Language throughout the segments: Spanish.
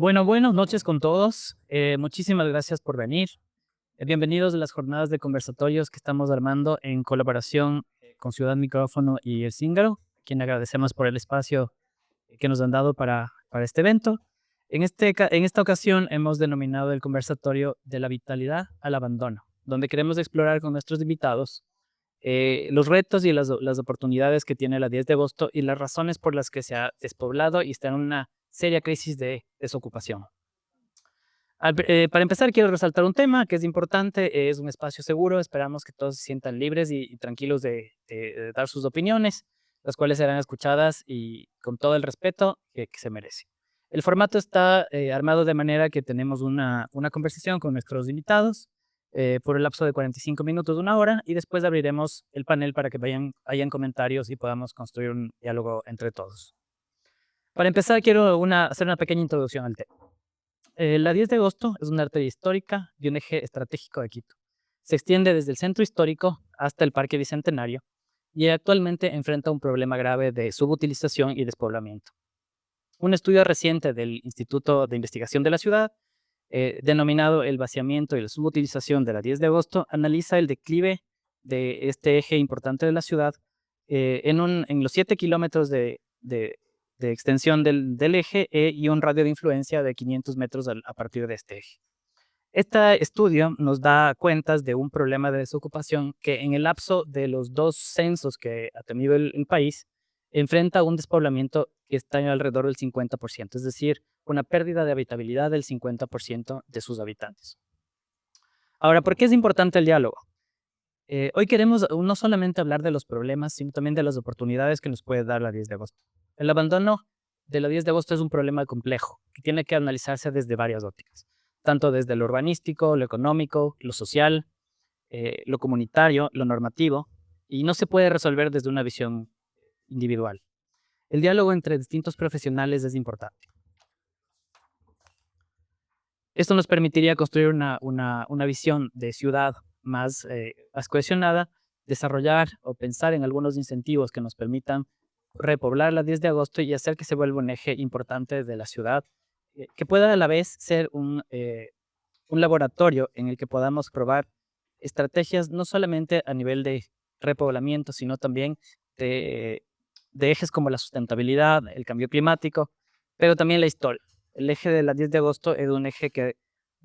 Buenas noches con todos. Muchísimas gracias por venir. Bienvenidos a las jornadas de conversatorios que estamos armando en colaboración con Ciudad Micrófono y El Cíngaro, a quien agradecemos por el espacio que nos han dado para este evento. En esta ocasión hemos denominado el conversatorio de la vitalidad al abandono, donde queremos explorar con nuestros invitados los retos y las oportunidades que tiene la 10 de agosto y las razones por las que se ha despoblado y está en una seria crisis de desocupación. Para empezar, quiero resaltar un tema que es importante, es un espacio seguro, esperamos que todos se sientan libres y tranquilos de dar sus opiniones, las cuales serán escuchadas y con todo el respeto que se merece. El formato está armado de manera que tenemos una conversación con nuestros invitados por el lapso de 45 minutos, una hora, y después abriremos el panel para que hayan comentarios y podamos construir un diálogo entre todos. Para empezar, quiero hacer una pequeña introducción al tema. La 10 de agosto es una arteria histórica y un eje estratégico de Quito. Se extiende desde el centro histórico hasta el Parque Bicentenario y actualmente enfrenta un problema grave de subutilización y despoblamiento. Un estudio reciente del Instituto de Investigación de la Ciudad, denominado El vaciamiento y la subutilización de la 10 de agosto, analiza el declive de este eje importante de la ciudad en los 7 kilómetros de extensión del eje y un radio de influencia de 500 metros a partir de este eje. Este estudio nos da cuentas de un problema de desocupación que en el lapso de los dos censos que ha tenido el país enfrenta un despoblamiento que está alrededor del 50%, es decir, una pérdida de habitabilidad del 50% de sus habitantes. Ahora, ¿por qué es importante el diálogo? Hoy queremos no solamente hablar de los problemas, sino también de las oportunidades que nos puede dar la 10 de agosto. El abandono de la 10 de agosto es un problema complejo que tiene que analizarse desde varias ópticas, tanto desde lo urbanístico, lo económico, lo social, lo comunitario, lo normativo, y no se puede resolver desde una visión individual. El diálogo entre distintos profesionales es importante. Esto nos permitiría construir una visión de ciudad más cohesionada, desarrollar o pensar en algunos incentivos que nos permitan repoblar la 10 de agosto y hacer que se vuelva un eje importante de la ciudad, que pueda a la vez ser un laboratorio en el que podamos probar estrategias no solamente a nivel de repoblamiento, sino también de, de ejes como la sustentabilidad, el cambio climático, pero también la historia. El eje de la 10 de agosto es un eje que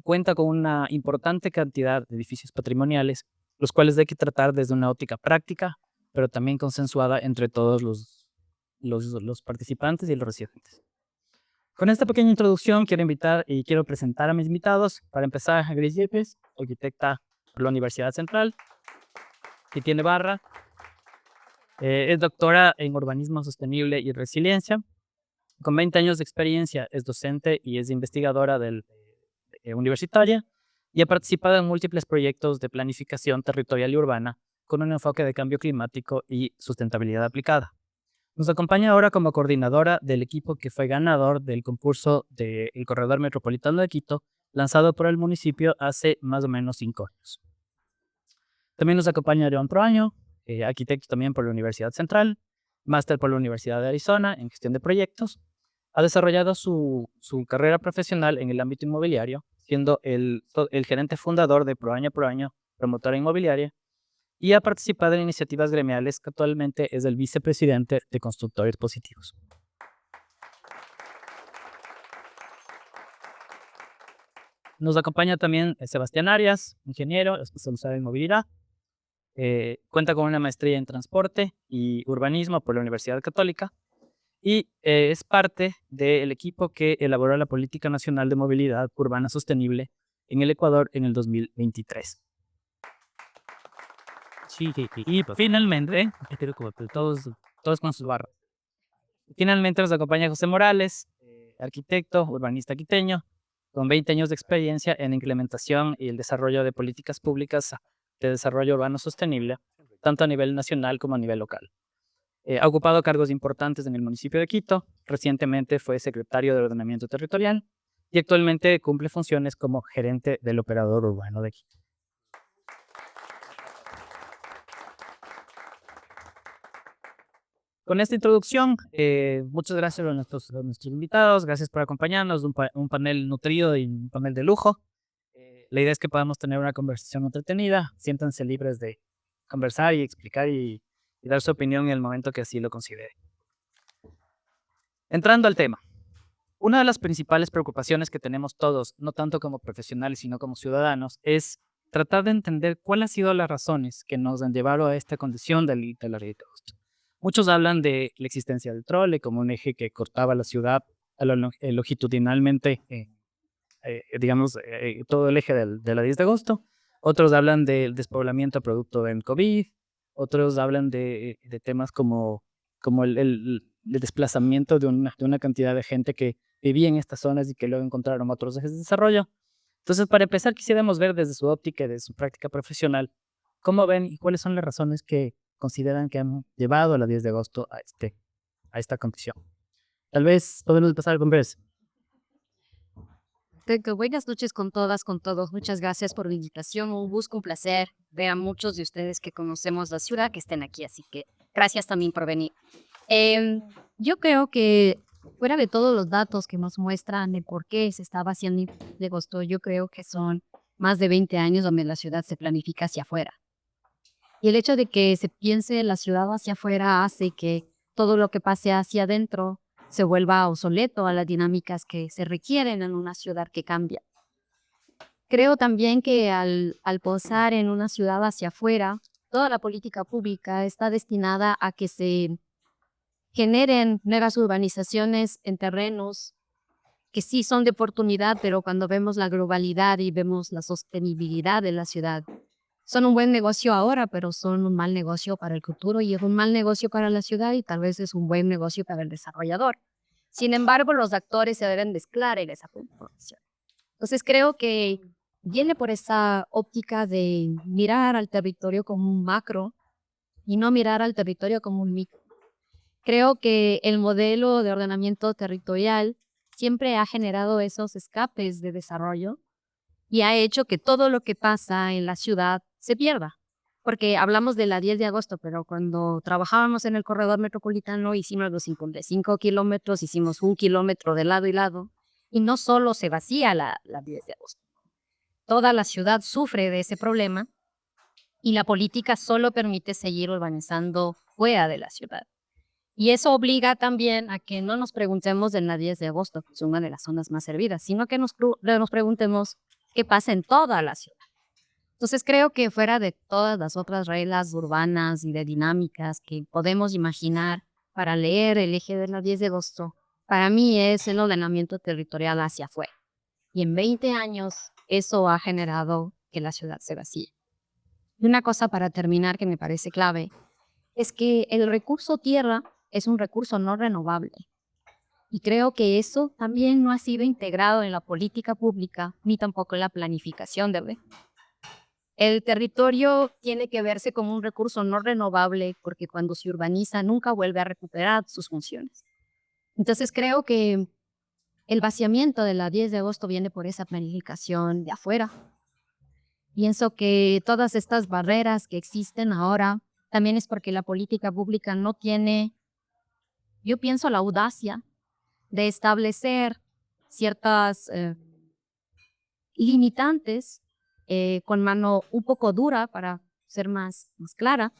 cuenta con una importante cantidad de edificios patrimoniales, los cuales hay que tratar desde una óptica práctica, pero también consensuada entre todos los participantes y los residentes. Con esta pequeña introducción quiero invitar y quiero presentar a mis invitados. Para empezar, a Grace Yepes, arquitecta por la Universidad Central, que tiene barra. Es doctora en urbanismo sostenible y resiliencia. Con 20 años de experiencia es docente y es investigadora universitaria y ha participado en múltiples proyectos de planificación territorial y urbana con un enfoque de cambio climático y sustentabilidad aplicada. Nos acompaña ahora como coordinadora del equipo que fue ganador del concurso del Corredor Metropolitano de Quito, lanzado por el municipio hace más o menos 5 años. También nos acompaña León Proaño, arquitecto también por la Universidad Central, máster por la Universidad de Arizona en gestión de proyectos. Ha desarrollado su carrera profesional en el ámbito inmobiliario, siendo el gerente fundador de Proaño, promotora inmobiliaria, y ha participado en iniciativas gremiales que actualmente es el vicepresidente de Constructores Positivos. Nos acompaña también Sebastián Arias, ingeniero, especializado en movilidad. Cuenta con una maestría en transporte y urbanismo por la Universidad Católica y es parte del equipo que elaboró la Política Nacional de Movilidad Urbana Sostenible en el Ecuador en el 2023. Sí, y finalmente, todos con sus barras. Finalmente nos acompaña José Morales, arquitecto, urbanista quiteño, con 20 años de experiencia en implementación y el desarrollo de políticas públicas de desarrollo urbano sostenible, tanto a nivel nacional como a nivel local. Ha ocupado cargos importantes en el municipio de Quito, recientemente fue secretario de Ordenamiento Territorial y actualmente cumple funciones como gerente del operador urbano de Quito. Con esta introducción, muchas gracias a nuestros invitados, gracias por acompañarnos, un panel nutrido y un panel de lujo. La idea es que podamos tener una conversación entretenida, siéntanse libres de conversar y explicar y dar su opinión en el momento que así lo considere. Entrando al tema, una de las principales preocupaciones que tenemos todos, no tanto como profesionales, sino como ciudadanos, es tratar de entender cuáles han sido las razones que nos han llevado a esta condición de la red de agosto. Muchos hablan de la existencia del trole como un eje que cortaba la ciudad longitudinalmente, digamos, todo el eje de la 10 de agosto. Otros hablan del despoblamiento producto del COVID. Otros hablan de temas como el desplazamiento de una cantidad de gente que vivía en estas zonas y que luego encontraron otros ejes de desarrollo. Entonces, para empezar, quisiéramos ver desde su óptica y desde su práctica profesional, cómo ven y cuáles son las razones que consideran que han llevado a la 10 de agosto a esta condición. Tal vez podemos empezar con Bess. Buenas noches con todas, con todos. Muchas gracias por la invitación. Un gusto, un placer ver a muchos de ustedes que conocemos la ciudad que estén aquí. Así que gracias también por venir. Yo creo que fuera de todos los datos que nos muestran de por qué se estaba haciendo de agosto, yo creo que son más de 20 años donde la ciudad se planifica hacia afuera. Y el hecho de que se piense la ciudad hacia afuera hace que todo lo que pase hacia adentro se vuelva obsoleto a las dinámicas que se requieren en una ciudad que cambia. Creo también que al posar en una ciudad hacia afuera, toda la política pública está destinada a que se generen nuevas urbanizaciones en terrenos que sí son de oportunidad, pero cuando vemos la globalidad y vemos la sostenibilidad de la ciudad, son un buen negocio ahora, pero son un mal negocio para el futuro y es un mal negocio para la ciudad y tal vez es un buen negocio para el desarrollador. Sin embargo, los actores se deben mezclar en esa información. Entonces creo que viene por esa óptica de mirar al territorio como un macro y no mirar al territorio como un micro. Creo que el modelo de ordenamiento territorial siempre ha generado esos escapes de desarrollo y ha hecho que todo lo que pasa en la ciudad se pierda. Porque hablamos de la 10 de agosto, pero cuando trabajábamos en el corredor metropolitano hicimos los 55 kilómetros, hicimos 1 kilómetro de lado y lado, y no solo se vacía la 10 de agosto. Toda la ciudad sufre de ese problema y la política solo permite seguir urbanizando fuera de la ciudad. Y eso obliga también a que no nos preguntemos en la 10 de agosto, que es una de las zonas más servidas, sino que nos preguntemos qué pasa en toda la ciudad. Entonces creo que fuera de todas las otras reglas urbanas y de dinámicas que podemos imaginar para leer el eje de la 10 de agosto, para mí es el ordenamiento territorial hacia afuera. Y en 20 años eso ha generado que la ciudad se vacíe. Y una cosa para terminar que me parece clave es que el recurso tierra es un recurso no renovable. Y creo que eso también no ha sido integrado en la política pública ni tampoco en la planificación de el territorio tiene que verse como un recurso no renovable porque cuando se urbaniza nunca vuelve a recuperar sus funciones. Entonces creo que el vaciamiento de la 10 de agosto viene por esa planificación de afuera. Pienso que todas estas barreras que existen ahora también es porque la política pública no tiene, yo pienso, la audacia de establecer ciertas limitantes con mano un poco dura para ser más clara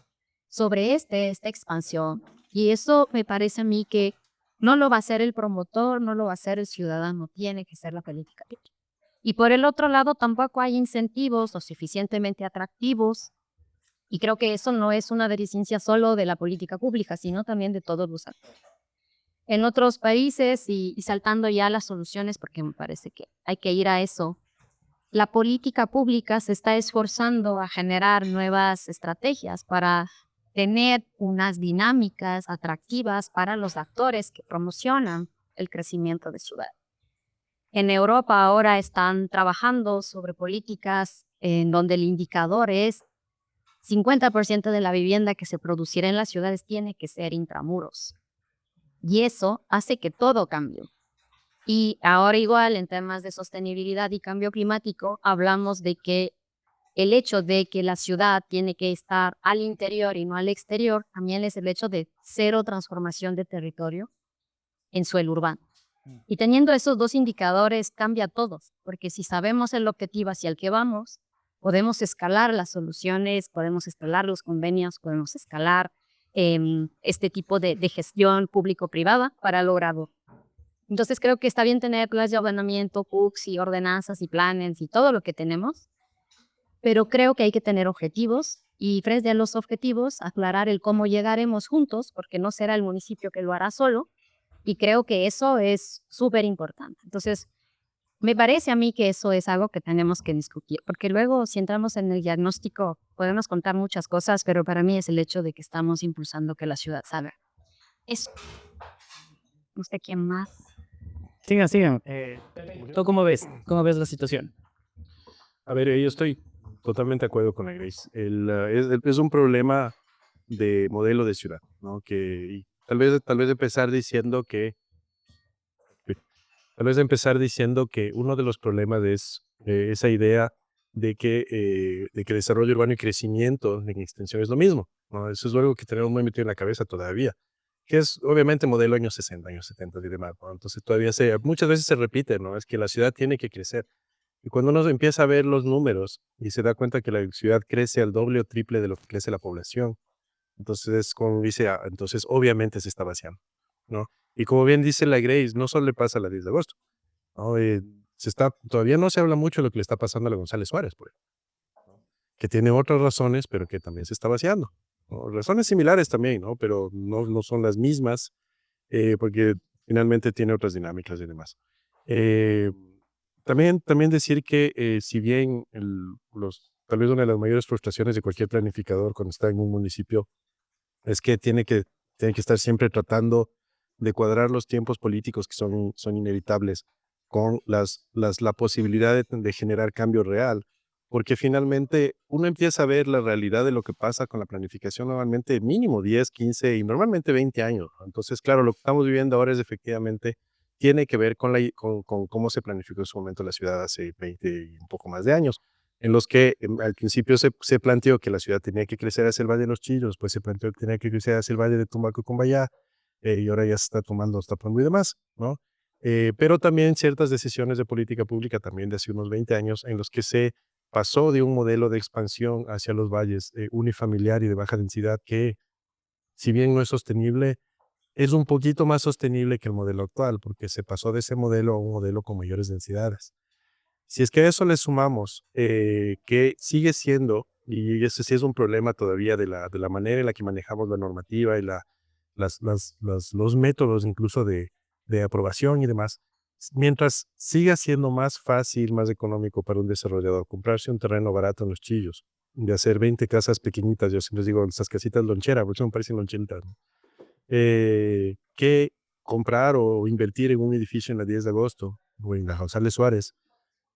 sobre esta expansión. Y eso me parece a mí que no lo va a hacer el promotor, no lo va a hacer el ciudadano, tiene que ser la política. Y por el otro lado tampoco hay incentivos lo suficientemente atractivos y creo que eso no es una deficiencia solo de la política pública, sino también de todos los actores. En otros países y saltando ya las soluciones, porque me parece que hay que ir a eso, la política pública se está esforzando a generar nuevas estrategias para tener unas dinámicas atractivas para los actores que promocionan el crecimiento de ciudad. En Europa ahora están trabajando sobre políticas en donde el indicador es 50% de la vivienda que se producirá en las ciudades tiene que ser intramuros. Y eso hace que todo cambie. Y ahora igual en temas de sostenibilidad y cambio climático hablamos de que el hecho de que la ciudad tiene que estar al interior y no al exterior, también es el hecho de cero transformación de territorio en suelo urbano. Y teniendo esos dos indicadores cambia todo, porque si sabemos el objetivo hacia el que vamos, podemos escalar las soluciones, podemos escalar los convenios, podemos escalar este tipo de gestión público-privada para lograrlo. Entonces creo que está bien tener planes de ordenamiento, PUCs y ordenanzas y planes y todo lo que tenemos, pero creo que hay que tener objetivos y frente a los objetivos aclarar el cómo llegaremos juntos, porque no será el municipio que lo hará solo, y creo que eso es súper importante. Entonces, me parece a mí que eso es algo que tenemos que discutir, porque luego si entramos en el diagnóstico podemos contar muchas cosas, pero para mí es el hecho de que estamos impulsando que la ciudad salga. Eso. No sé quién más. Sigan, sigan. ¿Tú cómo ves? ¿Cómo ves la situación? A ver, yo estoy totalmente de acuerdo con la Grace. Es un problema de modelo de ciudad, ¿no? Y tal vez empezar diciendo que uno de los problemas es esa idea de que desarrollo urbano y crecimiento en extensión es lo mismo, ¿no? Eso es algo que tenemos muy metido en la cabeza todavía, que es obviamente modelo años 60, años 70 y demás, ¿no? Entonces todavía muchas veces se repite, ¿no? Es que la ciudad tiene que crecer. Y cuando uno empieza a ver los números y se da cuenta que la ciudad crece al doble o triple de lo que crece la población, entonces, como dice, entonces obviamente se está vaciando, ¿no? Y como bien dice la Grace, no solo le pasa a la 10 de agosto, ¿no? Todavía no se habla mucho de lo que le está pasando a la González Suárez, por ejemplo, que tiene otras razones, pero que también se está vaciando, ¿no? Razones similares también, ¿no? Pero no son las mismas, porque finalmente tiene otras dinámicas y demás. Eh, también decir que si bien tal vez una de las mayores frustraciones de cualquier planificador cuando está en un municipio es que tiene que estar siempre tratando de cuadrar los tiempos políticos que son inevitables con la posibilidad de generar cambio real, porque finalmente uno empieza a ver la realidad de lo que pasa con la planificación normalmente mínimo 10, 15 y normalmente 20 años, ¿no? Entonces, claro, lo que estamos viviendo ahora es efectivamente tiene que ver con cómo se planificó en su momento la ciudad hace 20 y un poco más de años, en los que al principio se planteó que la ciudad tenía que crecer hacia el Valle de los Chillos, pues se planteó que tenía que crecer hacia el Valle de Tumaco y Cumbayá, y ahora ya se está tomando hasta Pueblo y demás, ¿no? Pero también ciertas decisiones de política pública también de hace unos 20 años en los que se pasó de un modelo de expansión hacia los valles unifamiliar y de baja densidad que, si bien no es sostenible, es un poquito más sostenible que el modelo actual, porque se pasó de ese modelo a un modelo con mayores densidades. Si es que a eso le sumamos que sigue siendo, y ese sí es un problema todavía de la manera en la que manejamos la normativa y los métodos incluso de aprobación y demás, mientras siga siendo más fácil, más económico para un desarrollador comprarse un terreno barato en Los Chillos, de hacer 20 casas pequeñitas, yo siempre les digo, esas casitas lonchera, porque me parecen loncheritas, ¿no? Que comprar o invertir en un edificio en la 10 de agosto o en la González Suárez,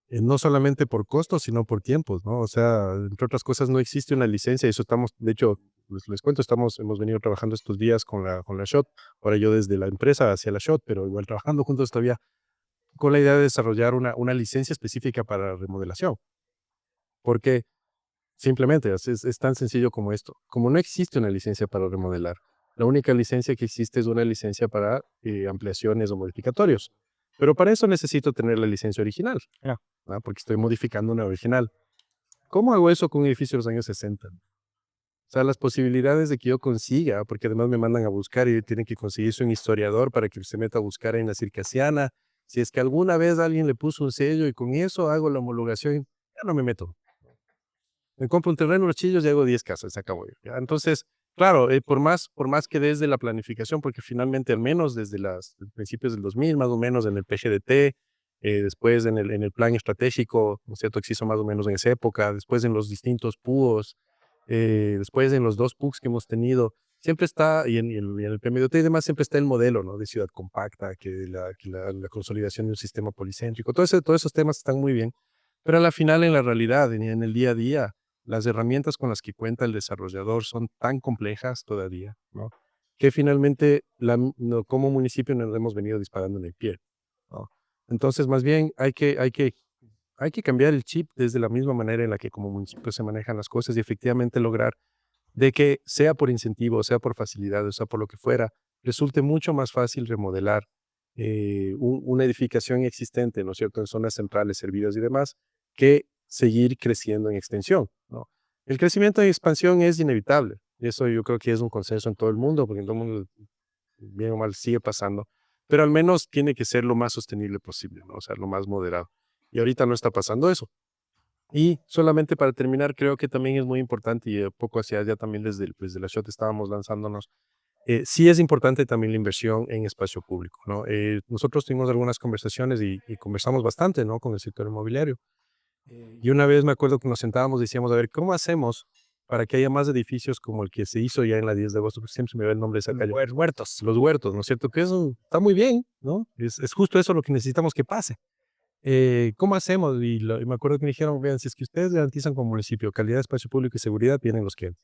no solamente por costos, sino por tiempos, ¿no? O sea, entre otras cosas, no existe una licencia, y eso estamos, de hecho, les cuento, hemos venido trabajando estos días con la SHOT, ahora yo desde la empresa hacia la SHOT, pero igual trabajando juntos todavía, con la idea de desarrollar una licencia específica para remodelación, porque simplemente es tan sencillo como esto. Como no existe una licencia para remodelar, la única licencia que existe es una licencia para ampliaciones o modificatorios. Pero para eso necesito tener la licencia original, Claro. ¿no? Porque estoy modificando una original. ¿Cómo hago eso con un edificio de los años 60? O sea, las posibilidades de que yo consiga, porque además me mandan a buscar y tienen que conseguirse un historiador para que se meta a buscar en la circasiana. Si es que alguna vez alguien le puso un sello y con eso hago la homologación, ya no me meto. Me compro un terreno, los chillos y hago 10 casas, se acabó. ¿Ya? Entonces, claro, por más que desde la planificación, porque finalmente al menos desde los principios del 2000, más o menos en el PGDT, después en el plan estratégico, ¿no es cierto?, que se hizo más o menos en esa época, después en los distintos PUOs, después en los 2 PUCs que hemos tenido, siempre está, y en el PMDT y demás, siempre está el modelo, ¿no?, de ciudad compacta, que la consolidación de un sistema policéntrico, todos esos temas están muy bien, pero a la final, en la realidad, en el día a día, las herramientas con las que cuenta el desarrollador son tan complejas todavía, ¿no?, que finalmente como municipio nos hemos venido disparando en el pie, ¿no? Entonces, más bien hay que hay que cambiar el chip desde la misma manera en la que como municipio se manejan las cosas y efectivamente lograr de que sea por incentivo, sea por facilidad, o sea por lo que fuera, resulte mucho más fácil remodelar una edificación existente, ¿no es cierto?, en zonas centrales, servidas y demás, que seguir creciendo en extensión, ¿no? El crecimiento en expansión es inevitable, y eso yo creo que es un consenso en todo el mundo, porque en todo el mundo, bien o mal, sigue pasando, pero al menos tiene que ser lo más sostenible posible, ¿no? O sea, lo más moderado. Y ahorita no está pasando eso. Y solamente para terminar, creo que también es muy importante, y poco hacia allá también desde la shot estábamos lanzándonos, sí es importante también la inversión en espacio público, ¿no? Nosotros tuvimos algunas conversaciones y conversamos bastante, ¿no?, con el sector inmobiliario. Y una vez me acuerdo que nos sentábamos y decíamos, a ver, ¿cómo hacemos para que haya más edificios como el que se hizo ya en la 10 de agosto? Porque siempre se me ve el nombre de esa calle. Huertos. Los huertos, ¿no es cierto? Que eso está muy bien, ¿no? Es justo eso lo que necesitamos que pase. ¿Cómo hacemos? Y me acuerdo que me dijeron, vean, si es que ustedes garantizan como municipio calidad de espacio público y seguridad, vienen los clientes.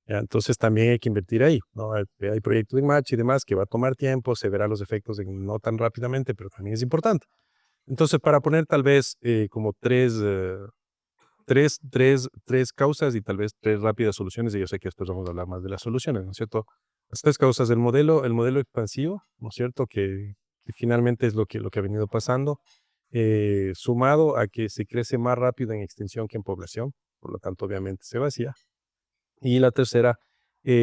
Ya, entonces también hay que invertir ahí, ¿no? Hay proyectos de match y demás que va a tomar tiempo, se verá los efectos no tan rápidamente, pero también es importante. Entonces, para poner tal vez como tres causas y tal vez tres rápidas soluciones, y yo sé que después vamos a hablar más de las soluciones, ¿no es cierto? Las tres causas del el modelo expansivo, ¿no es cierto? Que finalmente es lo que ha venido pasando, sumado a que se crece más rápido en extensión que en población, por lo tanto, obviamente se vacía. Y la tercera,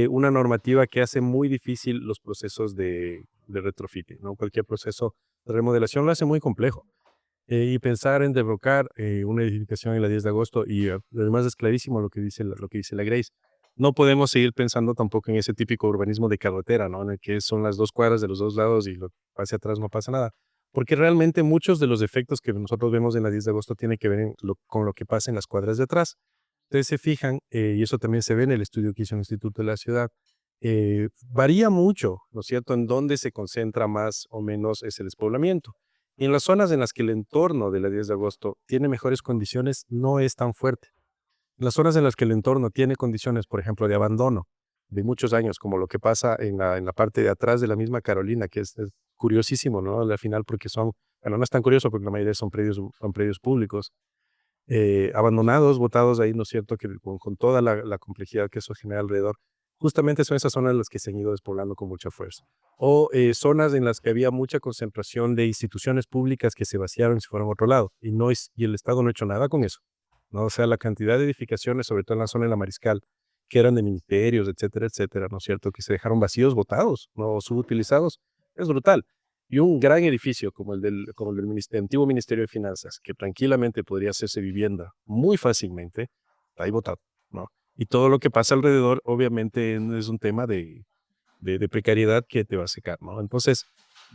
una normativa que hace muy difícil los procesos de retrofitting, ¿no? Cualquier proceso de remodelación lo hace muy complejo. Y pensar en derrocar una edificación en la 10 de agosto, y además es clarísimo lo que dice la Grace. No podemos seguir pensando tampoco en ese típico urbanismo de carretera, ¿no? En el que son las 2 cuadras de los 2 lados y lo pase atrás no pasa nada. Porque realmente muchos de los efectos que nosotros vemos en la 10 de agosto tienen que ver con lo que pasa en las cuadras de atrás. Ustedes se fijan, y eso también se ve en el estudio que hizo el Instituto de la Ciudad, varía mucho, ¿no es cierto?, en dónde se concentra más o menos ese despoblamiento. Y en las zonas en las que el entorno de la 10 de agosto tiene mejores condiciones, no es tan fuerte. En las zonas en las que el entorno tiene condiciones, por ejemplo, de abandono de muchos años, como lo que pasa en la parte de atrás de la misma Carolina, que es curiosísimo, ¿no? Al final, porque bueno, no es tan curioso porque la mayoría son predios públicos, abandonados, botados ahí, ¿no es cierto?, que con toda la complejidad que eso genera alrededor. Justamente son esas zonas las que se han ido despoblando con mucha fuerza. O zonas en las que había mucha concentración de instituciones públicas que se vaciaron y se fueron a otro lado. Y el Estado no ha hecho nada con eso, ¿no? O sea, la cantidad de edificaciones, sobre todo en la zona de la Mariscal, que eran de ministerios, etcétera, ¿no es cierto?, que se dejaron vacíos, botados, ¿no?, o subutilizados, es brutal. Y un gran edificio como el del antiguo Ministerio de Finanzas, que tranquilamente podría hacerse vivienda muy fácilmente, está ahí botado, ¿no? Y todo lo que pasa alrededor, obviamente, es un tema de precariedad que te va a secar, ¿no? Entonces,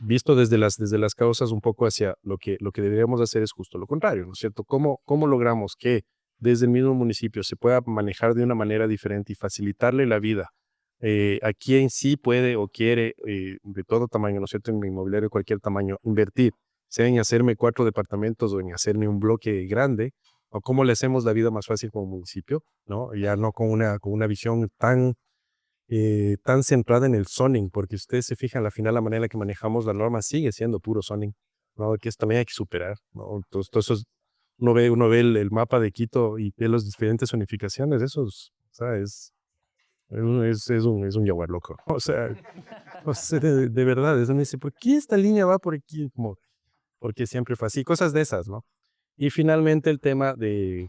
visto desde las causas un poco hacia lo que deberíamos hacer es justo lo contrario, ¿no es cierto? ¿Cómo logramos que desde el mismo municipio se pueda manejar de una manera diferente y facilitarle la vida a quien sí puede o quiere, de todo tamaño, ¿no es cierto?, en inmobiliario de cualquier tamaño, invertir, sea en hacerme 4 departamentos o en hacerme un bloque grande, o cómo le hacemos la vida más fácil como municipio, ¿no? Ya no con una visión tan centrada en el zoning, porque ustedes se fijan, al final la manera en la que manejamos la norma sigue siendo puro zoning, ¿no? Que esto también hay que superar, ¿no? Entonces, todo eso uno ve el mapa de Quito y ve las diferentes zonificaciones, eso es, o sea, es un jaguar loco. O sea, de verdad, uno dice, ¿por qué esta línea va por aquí? Como, porque siempre fue así, cosas de esas, ¿no? Y finalmente el tema de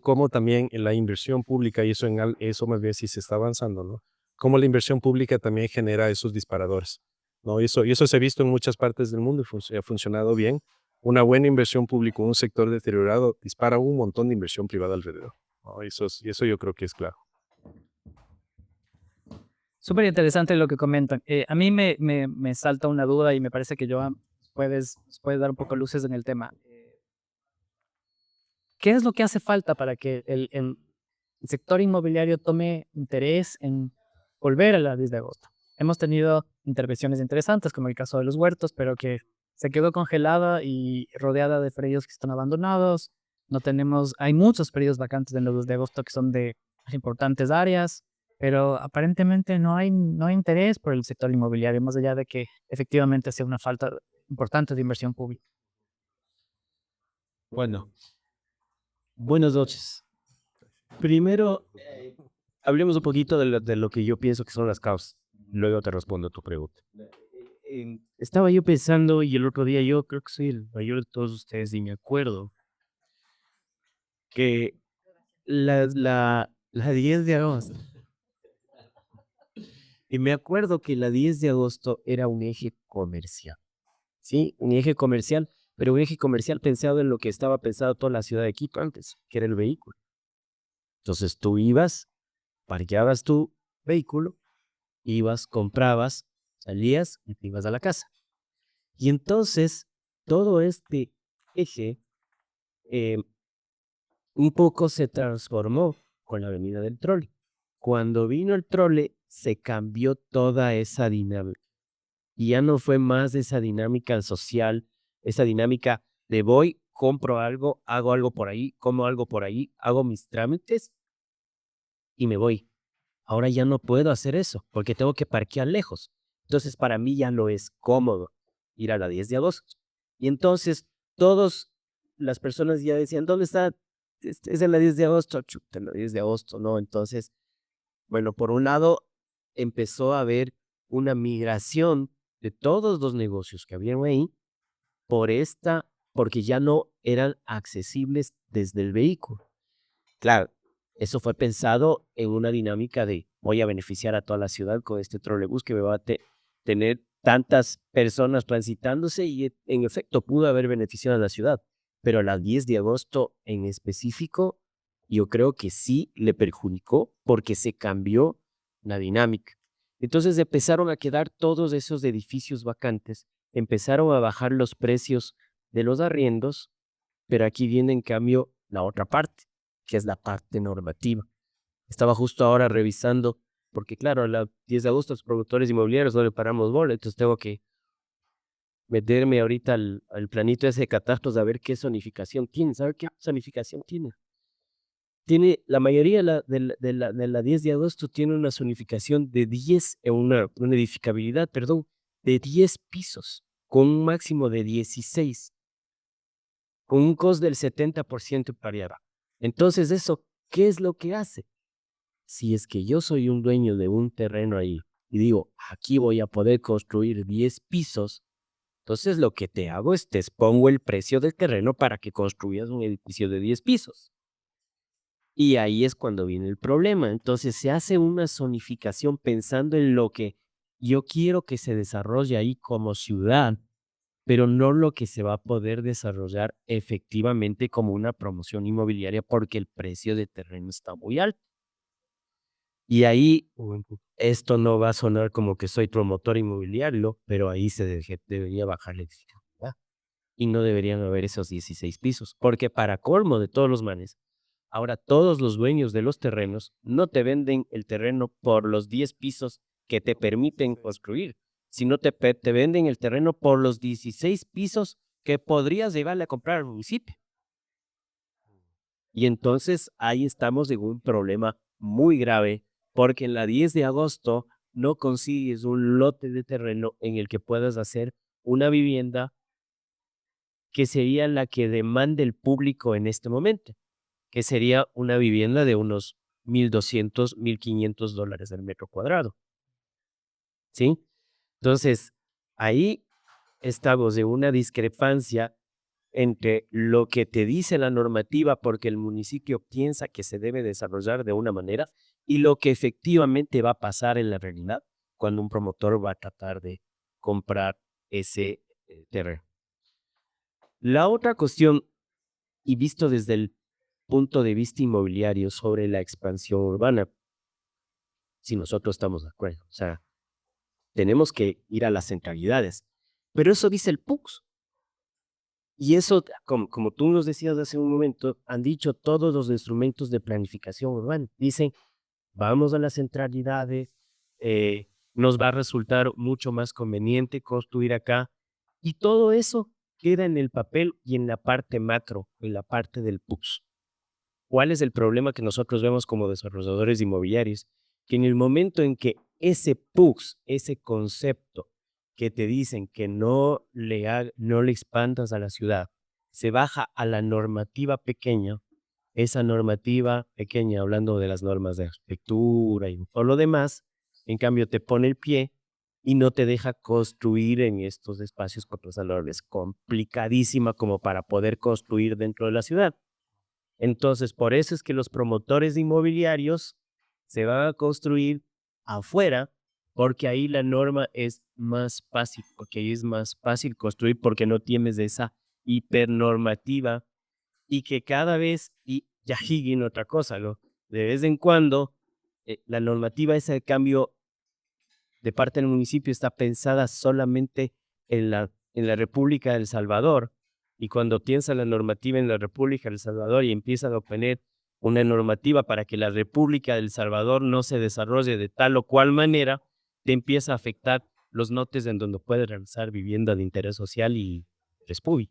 cómo también en la inversión pública, y eso más bien sí se está avanzando, ¿no? Cómo la inversión pública también genera esos disparadores, ¿no? Y eso se ha visto en muchas partes del mundo y ha funcionado bien. Una buena inversión pública en un sector deteriorado dispara un montón de inversión privada alrededor, ¿no? Y eso yo creo que es claro. Súper interesante lo que comentan. A mí me salta una duda y me parece que Joan puedes dar un poco luces en el tema. ¿Qué es lo que hace falta para que el sector inmobiliario tome interés en volver a la 10 de agosto? Hemos tenido intervenciones interesantes, como el caso de los huertos, pero que se quedó congelada y rodeada de predios que están abandonados. No tenemos, hay muchos predios vacantes en la 10 de agosto que son de importantes áreas, pero aparentemente no hay interés por el sector inmobiliario, más allá de que efectivamente sea una falta importante de inversión pública. Bueno, buenas noches. Primero, hablemos un poquito de lo que yo pienso que son las causas. Luego te respondo a tu pregunta. Estaba yo pensando y el otro día yo creo que soy el mayor de todos ustedes y me acuerdo que la 10 de agosto, y me acuerdo que la 10 de agosto era un eje comercial, ¿sí? Un eje comercial, pero un eje comercial pensado en lo que estaba pensado toda la ciudad de Quito antes, que era el vehículo. Entonces tú ibas, parqueabas tu vehículo, ibas, comprabas, salías y te ibas a la casa. Y entonces todo este eje eh, un poco se transformó con la venida del trole. Cuando vino el trole, se cambió toda esa dinámica. Y ya no fue más de esa dinámica social, esa dinámica de voy, compro algo, hago algo por ahí, como algo por ahí, hago mis trámites y me voy. Ahora ya no puedo hacer eso porque tengo que parquear lejos. Entonces para mí ya no es cómodo ir a la 10 de agosto. Y entonces todas las personas ya decían, ¿dónde está? Es en la 10 de agosto, chuta, en la 10 de agosto, ¿no? Entonces, bueno, por un lado empezó a haber una migración de todos los negocios que habían ahí porque ya no eran accesibles desde el vehículo. Claro, eso fue pensado en una dinámica de voy a beneficiar a toda la ciudad con este trolebús que me va a tener tantas personas transitándose y en efecto pudo haber beneficiado a la ciudad, pero la 10 de agosto en específico yo creo que sí le perjudicó porque se cambió la dinámica. Entonces empezaron a quedar todos esos edificios vacantes, empezaron a bajar los precios de los arriendos, pero aquí viene en cambio la otra parte, que es la parte normativa. Estaba justo ahora revisando, porque claro, a la 10 de agosto los productores inmobiliarios no le paramos bola, entonces tengo que meterme ahorita al planito ese de catastros a ver qué zonificación tiene. ¿Sabe qué zonificación tiene? Tiene, la mayoría de la 10 de agosto tiene una zonificación de 10, una edificabilidad, perdón, de 10 pisos, con un máximo de 16, con un costo del 70% para arriba. Entonces, eso, ¿qué es lo que hace? Si es que yo soy un dueño de un terreno ahí y digo, aquí voy a poder construir 10 pisos, entonces lo que te hago es te expongo el precio del terreno para que construyas un edificio de 10 pisos. Y ahí es cuando viene el problema. Entonces se hace una zonificación pensando en lo que yo quiero que se desarrolle ahí como ciudad, pero no lo que se va a poder desarrollar efectivamente como una promoción inmobiliaria porque el precio de terreno está muy alto. Y ahí esto no va a sonar como que soy promotor inmobiliario, pero ahí debería bajar la dificultad. Y no deberían haber esos 16 pisos, porque para colmo de todos los manes, ahora todos los dueños de los terrenos no te venden el terreno por los 10 pisos que te permiten construir, sino te venden el terreno por los 16 pisos que podrías llevarle a comprar al municipio. Y entonces ahí estamos en un problema muy grave porque en la 10 de agosto no consigues un lote de terreno en el que puedas hacer una vivienda que sería la que demande el público en este momento, que sería una vivienda de unos 1,200, $1,500 el metro cuadrado. ¿Sí? Entonces, ahí estamos en una discrepancia entre lo que te dice la normativa porque el municipio piensa que se debe desarrollar de una manera y lo que efectivamente va a pasar en la realidad cuando un promotor va a tratar de comprar ese terreno. La otra cuestión, y visto desde el punto de vista inmobiliario sobre la expansión urbana, si nosotros estamos de acuerdo, o sea, tenemos que ir a las centralidades, pero eso dice el PUCS. Y eso, como tú nos decías hace un momento, han dicho todos los instrumentos de planificación urbana. Dicen, vamos a las centralidades, nos va a resultar mucho más conveniente construir acá. Y todo eso queda en el papel y en la parte macro, en la parte del PUCS. ¿Cuál es el problema que nosotros vemos como desarrolladores inmobiliarios? Que en el momento en que ese PUCS, ese concepto que te dicen que no le expandas a la ciudad, se baja a la normativa pequeña, esa normativa pequeña, hablando de las normas de arquitectura y todo lo demás, en cambio te pone el pie y no te deja construir en estos espacios contrasalariales, complicadísima como para poder construir dentro de la ciudad. Entonces, por eso es que los promotores inmobiliarios se van a construir afuera, porque ahí la norma es más fácil, porque ahí es más fácil construir porque no tienes esa hipernormativa y que cada vez, y ya en otra cosa, ¿no? De vez en cuando, la normativa, ese cambio de parte del municipio está pensada solamente en la República del Salvador. Y cuando piensa la normativa en la República del Salvador y empiezan a obtener una normativa para que la República del Salvador no se desarrolle de tal o cual manera, te empieza a afectar los lotes en donde puede realizar vivienda de interés social y respubi.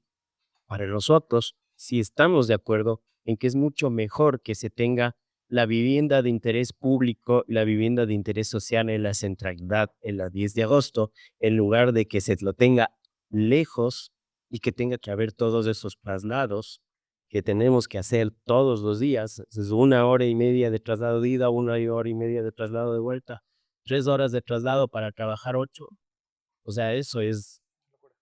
Para nosotros, si estamos de acuerdo en que es mucho mejor que se tenga la vivienda de interés público y la vivienda de interés social en la centralidad, en la 10 de agosto, en lugar de que se lo tenga lejos y que tenga que haber todos esos traslados que tenemos que hacer todos los días. Es 1 hora y media de traslado de ida, 1 hora y media de traslado de vuelta, 3 horas de traslado para trabajar 8. O sea, eso es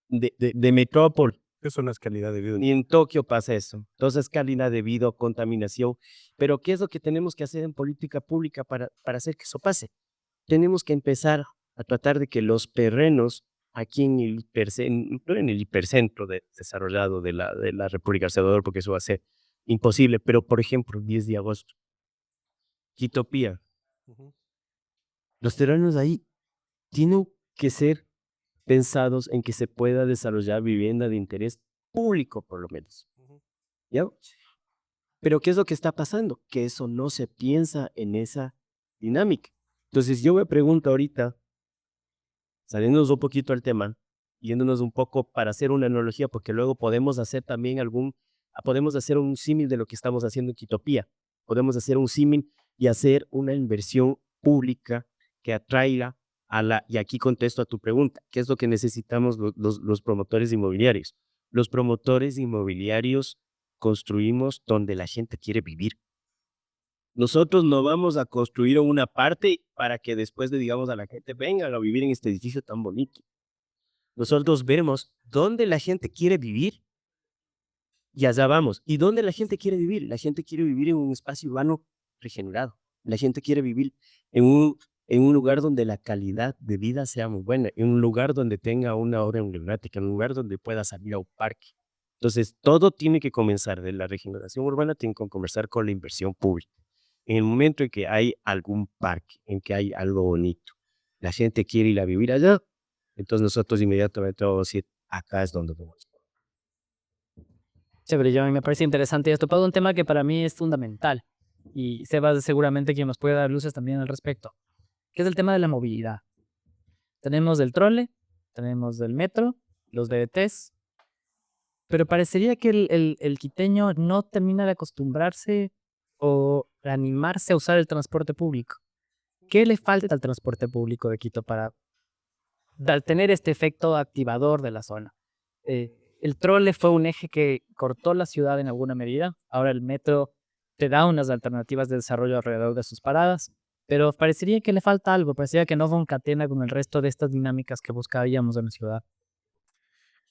de metrópoli. Eso no es calidad de vida. Ni en Tokio pasa eso. Entonces, calidad de vida, contaminación. Pero, ¿qué es lo que tenemos que hacer en política pública para hacer que eso pase? Tenemos que empezar a tratar de que los terrenos aquí en el no en el hipercentro desarrollado de la República del Salvador, porque eso va a ser imposible, pero, por ejemplo, 10 de agosto, Quitopía, Ujú. los terrenos ahí tienen que ser pensados en que se pueda desarrollar vivienda de interés público, por lo menos. Ujú. ¿Ya? Pero ¿qué es lo que está pasando? Que eso no se piensa en esa dinámica. Entonces yo me pregunto ahorita, saliéndonos un poquito al tema, yéndonos un poco para hacer una analogía, porque luego podemos hacer también podemos hacer un símil de lo que estamos haciendo en Quitopía. Podemos hacer un símil y hacer una inversión pública que atraiga y aquí contesto a tu pregunta, ¿qué es lo que necesitamos los promotores inmobiliarios? Los promotores inmobiliarios construimos donde la gente quiere vivir. Nosotros no vamos a construir una parte para que después le digamos a la gente, vengan a vivir en este edificio tan bonito. Nosotros vemos dónde la gente quiere vivir y allá vamos. ¿Y dónde la gente quiere vivir? La gente quiere vivir en un espacio urbano regenerado. La gente quiere vivir en un lugar donde la calidad de vida sea muy buena, en un lugar donde tenga una obra emblemática, en un lugar donde pueda salir a un parque. Entonces, todo tiene que comenzar de la regeneración urbana, tiene que comenzar con la inversión pública. En el momento en que hay algún parque, en que hay algo bonito, la gente quiere ir a vivir allá, entonces nosotros inmediatamente vamos a decir, acá es donde vamos. Chévere, Joan, me parece interesante. Y has topado un tema que para mí es fundamental. Y Sebas seguramente quien nos puede dar luces también al respecto, que es el tema de la movilidad. Tenemos del trole, tenemos del metro, los BBTs, pero parecería que el quiteño no termina de acostumbrarse o animarse a usar el transporte público. ¿Qué le falta al transporte público de Quito para tener este efecto activador de la zona? El trole fue un eje que cortó la ciudad en alguna medida. Ahora el metro te da unas alternativas de desarrollo alrededor de sus paradas, pero parecería que le falta algo, parecería que no concatena con el resto de estas dinámicas que buscaríamos en la ciudad.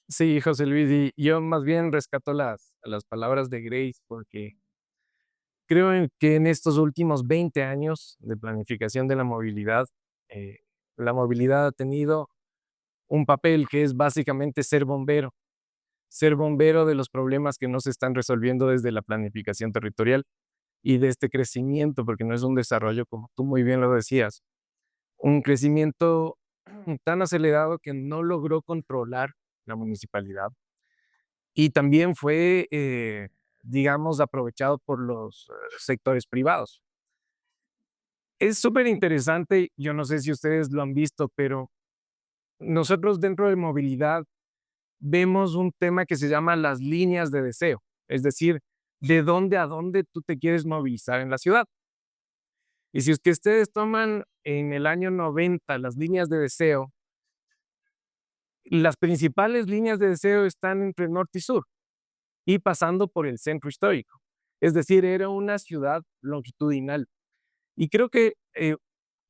Sí, José Luis, y yo más bien rescato las palabras de Grace porque creo que en estos últimos 20 años de planificación de la movilidad ha tenido un papel que es básicamente ser bombero de los problemas que no se están resolviendo desde la planificación territorial y de este crecimiento, porque no es un desarrollo, como tú muy bien lo decías, un crecimiento tan acelerado que no logró controlar la municipalidad. Y también fue, digamos, aprovechado por los sectores privados. Es súper interesante, yo no sé si ustedes lo han visto, pero nosotros dentro de movilidad vemos un tema que se llama las líneas de deseo, es decir, de dónde a dónde tú te quieres movilizar en la ciudad. Y si es que ustedes toman en el año 90 las líneas de deseo, las principales líneas de deseo están entre norte y sur. y pasando por el centro histórico. Es decir, era una ciudad longitudinal. Y creo que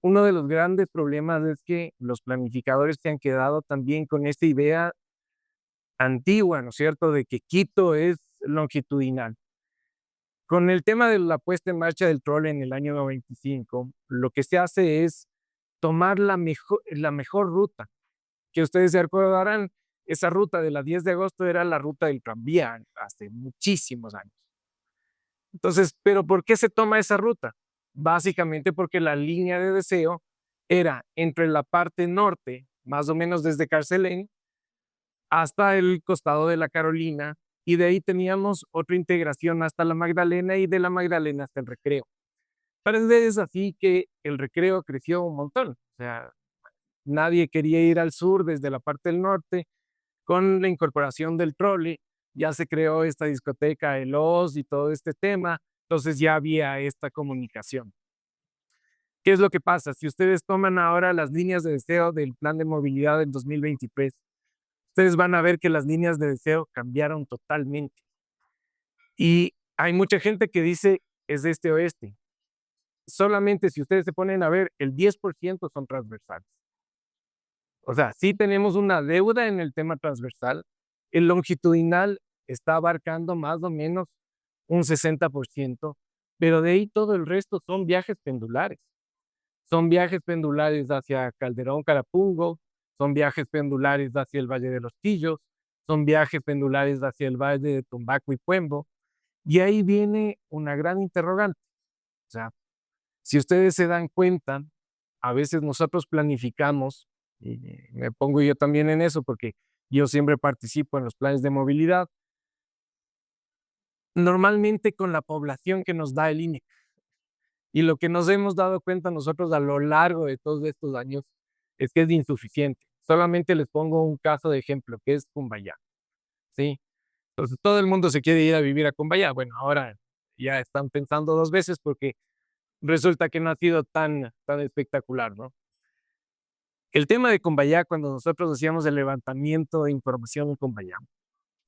uno de los grandes problemas es que los planificadores se han quedado también con esta idea antigua, ¿no es cierto?, de que Quito es longitudinal. Con el tema de la puesta en marcha del trole en el año 95, lo que se hace es tomar la mejor ruta, que ustedes se recordarán, esa ruta de la 10 de agosto era la ruta del tranvía hace muchísimos años. Entonces, ¿pero por qué se toma esa ruta? Básicamente porque la línea de deseo era entre la parte norte, más o menos desde Carcelén, hasta el costado de la Carolina, y de ahí teníamos otra integración hasta la Magdalena y de la Magdalena hasta el Recreo. Parece es así que el Recreo creció un montón. O sea, nadie quería ir al sur desde la parte del norte. Con la incorporación del trole, ya se creó esta discoteca, el Oz y todo este tema. Entonces ya había esta comunicación. ¿Qué es lo que pasa? Si ustedes toman ahora las líneas de deseo del plan de movilidad del 2023, ustedes van a ver que las líneas de deseo cambiaron totalmente. Y hay mucha gente que dice es de este oeste. Solamente si ustedes se ponen a ver, el 10% son transversales. O sea, sí tenemos una deuda en el tema transversal. El longitudinal está abarcando más o menos un 60%, pero de ahí todo el resto son viajes pendulares. Son viajes pendulares hacia Calderón, Carapungo, son viajes pendulares hacia el Valle de los Tillos, son viajes pendulares hacia el Valle de Tumbaco y Puembo. Y ahí viene una gran interrogante. O sea, si ustedes se dan cuenta, a veces nosotros planificamos, y me pongo yo también en eso porque yo siempre participo en los planes de movilidad, normalmente con la población que nos da el INE. Y lo que nos hemos dado cuenta nosotros a lo largo de todos estos años es que es insuficiente. Solamente les pongo un caso de ejemplo, que es Cumbayá, ¿sí? Entonces todo el mundo se quiere ir a vivir a Cumbayá. Bueno, ahora ya están pensando dos veces porque resulta que no ha sido tan espectacular, ¿no? El tema de Cumbayá, cuando nosotros hacíamos el levantamiento de información en Cumbayá,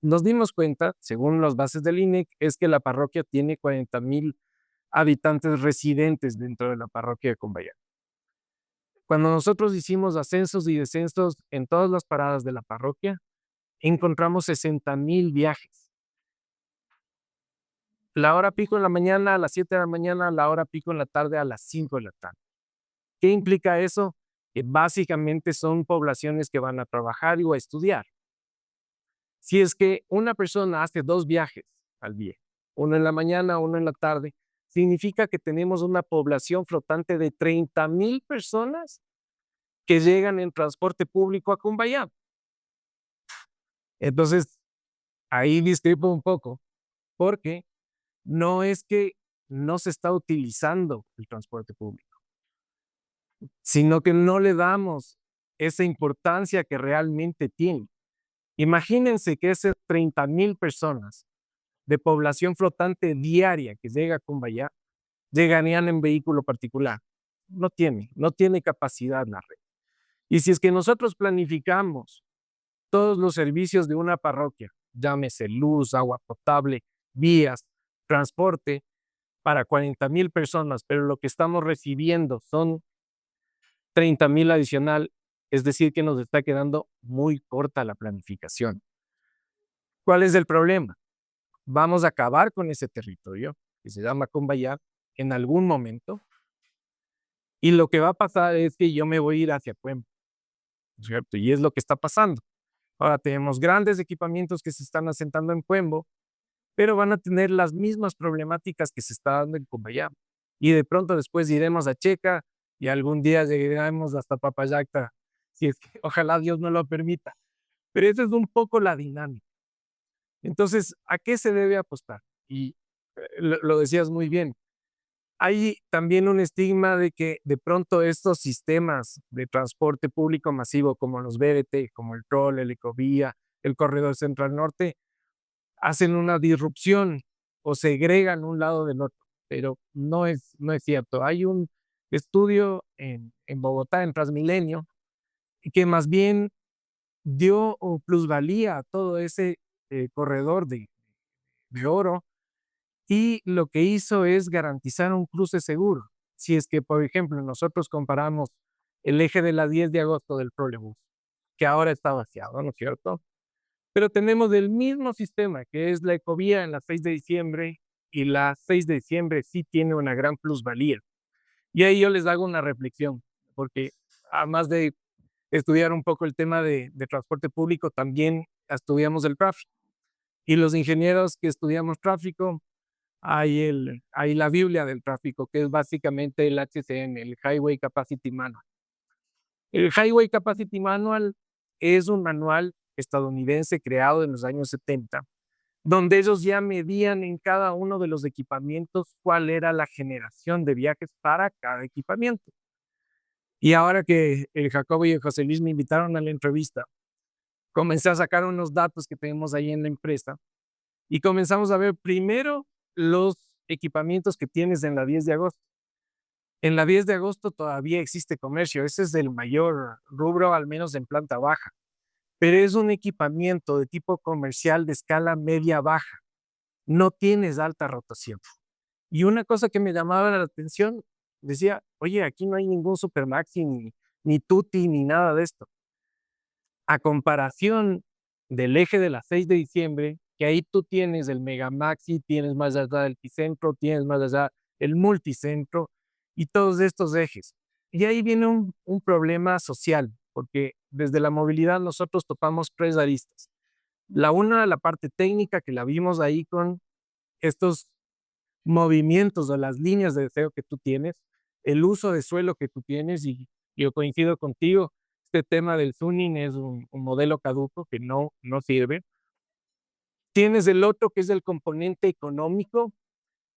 nos dimos cuenta, según las bases del INEC, es que la parroquia tiene 40,000 habitantes residentes dentro de la parroquia de Cumbayá. Cuando nosotros hicimos ascensos y descensos en todas las paradas de la parroquia, encontramos 60,000 viajes. La hora pico en la mañana a las 7 de la mañana, la hora pico en la tarde a las 5 de la tarde. ¿Qué implica eso? Que básicamente son poblaciones que van a trabajar o a estudiar. Si es que una persona hace 2 viajes al día, uno en la mañana, uno en la tarde, significa que tenemos una población flotante de 30,000 personas que llegan en transporte público a Cumbayá. Entonces, ahí discrepo un poco, porque no es que no se está utilizando el transporte público, sino que no le damos esa importancia que realmente tiene. Imagínense que esas 30,000 personas de población flotante diaria que llega a Cumbayá, llegarían en vehículo particular. No tiene capacidad la red. Y si es que nosotros planificamos todos los servicios de una parroquia, llámese luz, agua potable, vías, transporte, para 40,000 personas, pero lo que estamos recibiendo son 30,000 adicional, es decir, que nos está quedando muy corta la planificación. ¿Cuál es el problema? Vamos a acabar con ese territorio, que se llama Cumbayá, en algún momento, y lo que va a pasar es que yo me voy a ir hacia Puembo, ¿cierto? Y es lo que está pasando. Ahora tenemos grandes equipamientos que se están asentando en Puembo, pero van a tener las mismas problemáticas que se está dando en Cumbayá. Y de pronto después iremos a Checa y algún día llegaremos hasta Papayacta, si es que ojalá Dios no lo permita. Pero esa es un poco la dinámica. Entonces, ¿a qué se debe apostar? Y lo decías muy bien. Hay también un estigma de que de pronto estos sistemas de transporte público masivo como los BRT, como el TROL, el Ecovía, el Corredor Central Norte, hacen una disrupción o segregan un lado del otro, pero no es cierto. Hay un estudio en Bogotá, en Transmilenio, que más bien dio plusvalía a todo ese corredor de de oro, y lo que hizo es garantizar un cruce seguro. Si es que, por ejemplo, nosotros comparamos el eje de la 10 de agosto del trolebús, que ahora está vaciado, ¿no es cierto? Pero tenemos el mismo sistema, que es la ecovía en la 6 de diciembre, y la 6 de diciembre sí tiene una gran plusvalía. Y ahí yo les hago una reflexión, porque además de estudiar un poco el tema de transporte público, también estudiamos el tráfico. Y los ingenieros que estudiamos tráfico, hay la Biblia del tráfico, que es básicamente el HCM, el Highway Capacity Manual. El Highway Capacity Manual es un manual estadounidense creado en los años 70, donde ellos ya medían en cada uno de los equipamientos cuál era la generación de viajes para cada equipamiento. Y ahora que el Jacobo y el José Luis me invitaron a la entrevista, comencé a sacar unos datos que tenemos ahí en la empresa y comenzamos a ver primero los equipamientos que tienes en la 10 de agosto. En la 10 de agosto todavía existe comercio, ese es el mayor rubro, al menos en planta baja, pero es un equipamiento de tipo comercial de escala media-baja. No tienes alta rotación. Y una cosa que me llamaba la atención, decía, oye, aquí no hay ningún Supermaxi, ni Tutti, ni nada de esto. A comparación del eje de la 6 de diciembre, que ahí tú tienes el Megamaxi, tienes más allá el Ticentro, tienes más allá el Multicentro y todos estos ejes. Y ahí viene un problema social, porque desde la movilidad nosotros topamos tres aristas. La una, la parte técnica, que la vimos ahí con estos movimientos o las líneas de deseo que tú tienes, el uso de suelo que tú tienes, y yo coincido contigo, este tema del tuning es un modelo caduco que no sirve. Tienes el otro que es el componente económico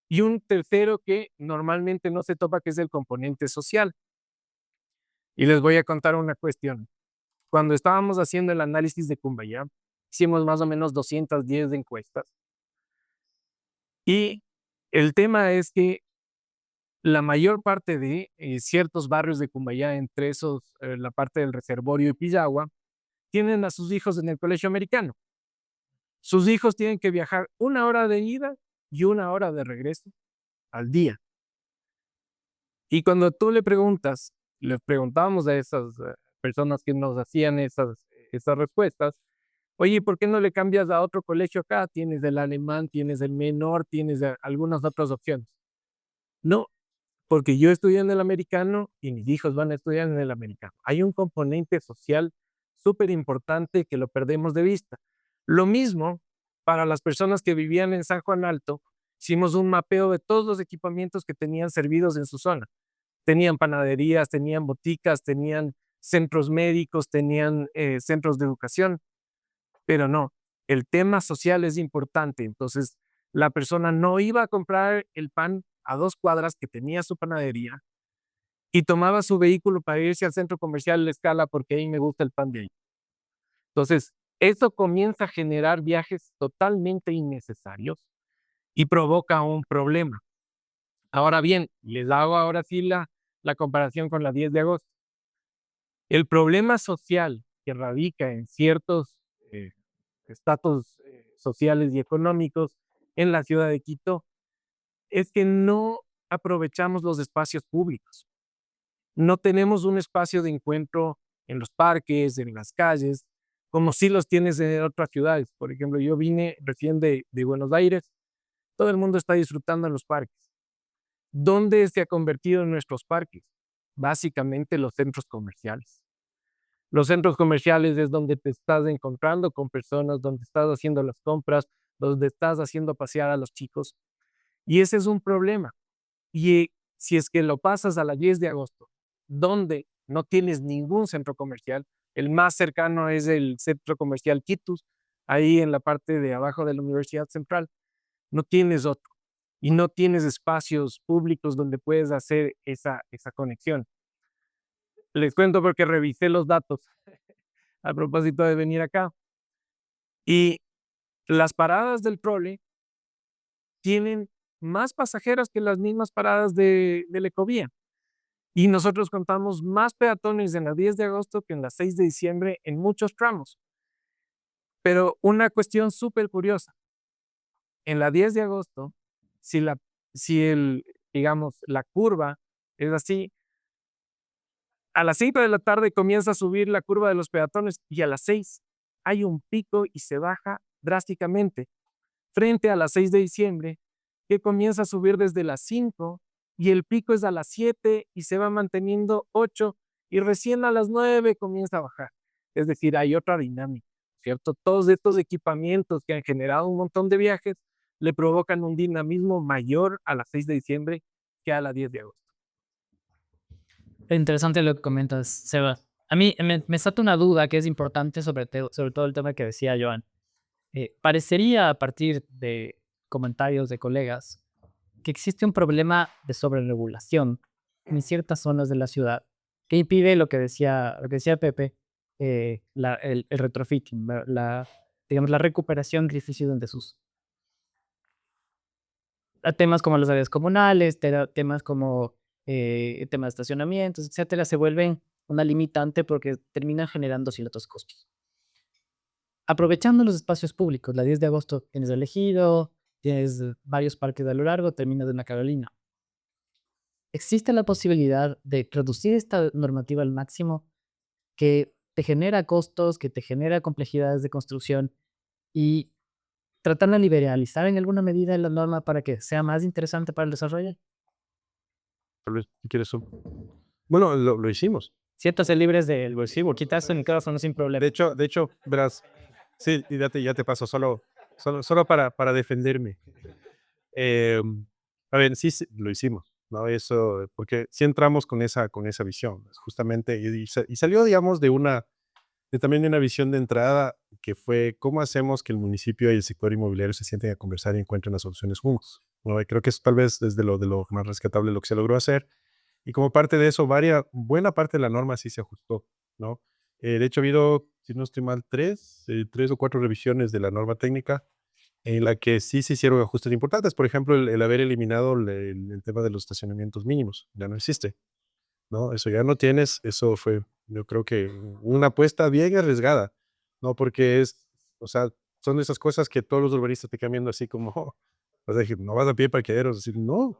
y un tercero que normalmente no se topa, que es el componente social. Y les voy a contar una cuestión. Cuando estábamos haciendo el análisis de Cumbayá, hicimos más o menos 210 encuestas. Y el tema es que la mayor parte de ciertos barrios de Cumbayá, entre esos la parte del Reservorio y Pillagua, tienen a sus hijos en el colegio americano. Sus hijos tienen que viajar 1 hora de ida y 1 hora de regreso al día. Y cuando tú le preguntábamos a esas personas que nos hacían esas respuestas, oye, ¿por qué no le cambias a otro colegio acá? Tienes el alemán, tienes el menor, tienes algunas otras opciones. No, porque yo estudié en el americano y mis hijos van a estudiar en el americano. Hay un componente social súper importante que lo perdemos de vista. Lo mismo para las personas que vivían en San Juan Alto, hicimos un mapeo de todos los equipamientos que tenían servidos en su zona. Tenían panaderías, tenían boticas, tenían centros médicos, tenían centros de educación, pero no, el tema social es importante. Entonces, la persona no iba a comprar el pan a 2 cuadras que tenía su panadería y tomaba su vehículo para irse al centro comercial La Escala porque ahí me gusta el pan de ahí. Entonces, eso comienza a generar viajes totalmente innecesarios y provoca un problema. Ahora bien, les hago ahora sí la comparación con la 10 de agosto. El problema social que radica en ciertos estatus sociales y económicos en la ciudad de Quito es que no aprovechamos los espacios públicos. No tenemos un espacio de encuentro en los parques, en las calles, como si los tienes en otras ciudades. Por ejemplo, yo vine recién de Buenos Aires, todo el mundo está disfrutando en los parques. ¿Dónde se ha convertido en nuestros parques? Básicamente los centros comerciales. Los centros comerciales es donde te estás encontrando con personas, donde estás haciendo las compras, donde estás haciendo pasear a los chicos. Y ese es un problema. Y si es que lo pasas a la 10 de agosto, donde no tienes ningún centro comercial, el más cercano es el centro comercial Quitus, ahí en la parte de abajo de la Universidad Central, no tienes otro. Y no tienes espacios públicos donde puedes hacer esa conexión. Les cuento porque revisé los datos a propósito de venir acá. Y las paradas del trole tienen más pasajeros que las mismas paradas de la ecovía. Y nosotros contamos más peatones en la 10 de agosto que en la 6 de diciembre en muchos tramos. Pero una cuestión súper curiosa. en la 10 de agosto, si digamos, la curva es así, a las 5 de la tarde comienza a subir la curva de los peatones y a las 6 hay un pico y se baja drásticamente, frente a las 6 de diciembre, que comienza a subir desde las 5 y el pico es a las 7 y se va manteniendo 8 y recién a las 9 comienza a bajar. Es decir, hay otra dinámica, ¿cierto? Todos estos equipamientos que han generado un montón de viajes le provocan un dinamismo mayor a las 6 de diciembre que a la 10 de agosto. Interesante lo que comentas, Seba. A mí me salta una duda que es importante sobre todo el tema que decía Joan. Parecería a partir de comentarios de colegas que existe un problema de sobreregulación en ciertas zonas de la ciudad que impide lo que decía Pepe, el retrofitting, digamos, la recuperación que existe en desuso. A temas como las áreas comunales, temas como temas de estacionamientos, etcétera, se vuelven una limitante porque terminan generando ciertos costos. Aprovechando los espacios públicos, la 10 de agosto tienes el Ejido, tienes varios parques a lo largo, terminas de una Carolina. ¿Existe la posibilidad de reducir esta normativa al máximo que te genera costos, que te genera complejidades de construcción y tratar de liberalizar en alguna medida la norma para que sea más interesante para el desarrollo? Tal vez, si quieres bueno, lo hicimos. Siéntase libres del bolsillo, quitas el micrófono sin problema. De hecho, verás, sí, y ya te paso, solo para defenderme. A ver, sí, lo hicimos, ¿no? Eso, porque sí entramos con esa visión, justamente, y salió, digamos, también de una visión de entrada que fue cómo hacemos que el municipio y el sector inmobiliario se sienten a conversar y encuentren las soluciones juntos, ¿no? Y creo que eso tal vez es de lo más rescatable lo que se logró hacer. Y como parte de eso, buena parte de la norma sí se ajustó, ¿no? De hecho, ha habido, si no estoy mal, tres o cuatro revisiones de la norma técnica en la que sí se hicieron ajustes importantes. Por ejemplo, el haber eliminado el tema de los estacionamientos mínimos. Ya no existe, ¿no? Eso ya no tienes. Eso fue, yo creo que una apuesta bien arriesgada, ¿no? Porque o sea, son esas cosas que todos los urbanistas te cambian así como, o sea, que no vas a pie parqueaderos, decir, no,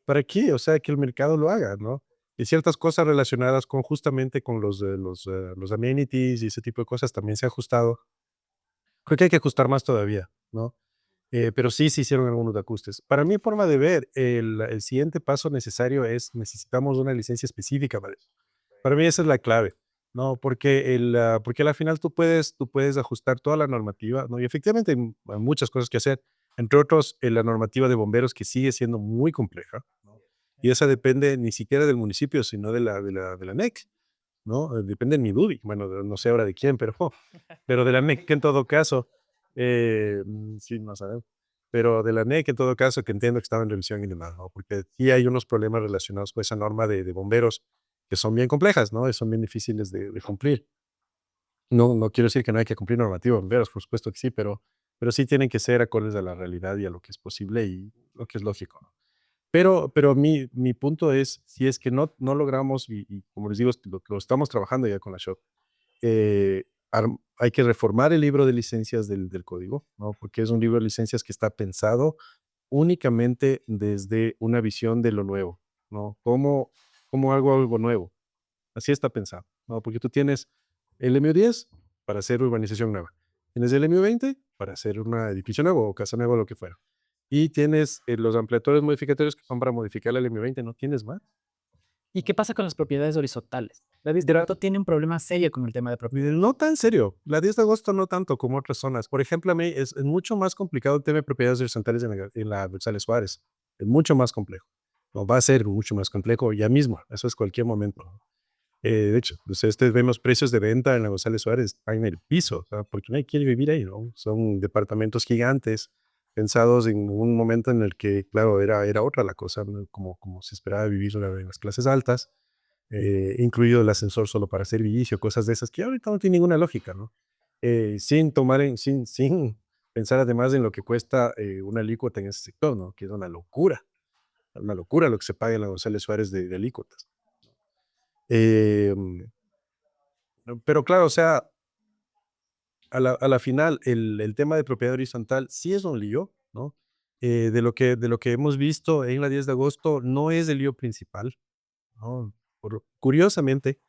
¿para qué? O sea, que el mercado lo haga, ¿no? Y ciertas cosas relacionadas con justamente con los amenities y ese tipo de cosas también se ha ajustado. Creo que hay que ajustar más todavía, ¿no? Pero sí se hicieron algunos ajustes. Para mi forma de ver, el siguiente paso necesario necesitamos una licencia específica para eso. Para mí esa es la clave, ¿no? Porque al final tú puedes ajustar toda la normativa, ¿no? Y efectivamente hay muchas cosas que hacer, entre otros, la normativa de bomberos que sigue siendo muy compleja, ¿no? Y esa depende ni siquiera del municipio, sino de la NEC, ¿no? Depende de mi DUDI, bueno, no sé ahora de quién, pero de la NEC en todo caso, sí, no sabemos. Pero de la NEC en todo caso, que entiendo que estaba en revisión y demás, ¿no? Porque sí hay unos problemas relacionados con esa norma de bomberos que son bien complejas, ¿no? Y son bien difíciles de cumplir. No quiero decir que no hay que cumplir normativa de bomberos, por supuesto que sí, pero sí tienen que ser acordes a la realidad y a lo que es posible y lo que es lógico, ¿no? Pero mi punto es, si es que no logramos, y como les digo, lo estamos trabajando ya con la SHOP, hay que reformar el libro de licencias del código, ¿no? Porque es un libro de licencias que está pensado únicamente desde una visión de lo nuevo, ¿no? ¿Cómo hago algo nuevo? Así está pensado, ¿no? Porque tú tienes el MU10 para hacer urbanización nueva, tienes el MU20 para hacer una edificio nuevo o casa nueva o lo que fuera. Y tienes los ampliatorios modificatorios que son para modificar el M20, no tienes más. ¿Y qué pasa con las propiedades horizontales? La Distrito tiene un problema serio con el tema de propiedades. No tan serio. La 10 de agosto no tanto como otras zonas. Por ejemplo, a mí es mucho más complicado el tema de propiedades horizontales en la González Suárez. Es mucho más complejo. No, va a ser mucho más complejo ya mismo. Eso es cualquier momento. De hecho, pues, vemos precios de venta en la González Suárez están en el piso, o sea, porque nadie quiere vivir ahí, ¿no? Son departamentos gigantes pensados en un momento en el que, claro, era otra la cosa, ¿no? Como se esperaba vivir en las clases altas, incluido el ascensor solo para servicio, cosas de esas que ahorita no tiene ninguna lógica, ¿no? Sin pensar además en lo que cuesta una alícuota en ese sector, ¿no? Que es una locura lo que se paga en la González Suárez de alícuotas. Em, pero claro, o sea, a la final, el tema de propiedad horizontal sí es un lío, ¿no? de lo que hemos visto en la 10 de agosto no es el lío principal, ¿no? Curiosamente,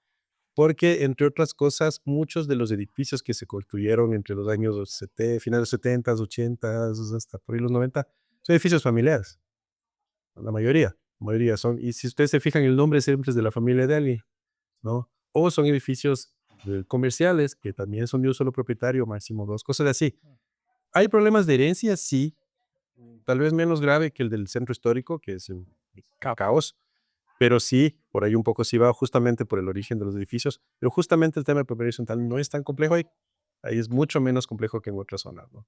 porque entre otras cosas, muchos de los edificios que se construyeron entre los años finales de los 70, 80, hasta por ahí los 90, son edificios familiares, la mayoría son, y si ustedes se fijan, el nombre siempre es de la familia de alguien, ¿no? O son edificios comerciales que también son de un solo propietario, máximo dos, cosas así. ¿Hay problemas de herencia? Sí, tal vez menos grave que el del centro histórico, que es un caos, pero sí, por ahí un poco sí va justamente por el origen de los edificios, pero justamente el tema de propiedad horizontal no es tan complejo ahí es mucho menos complejo que en otras zonas, ¿no?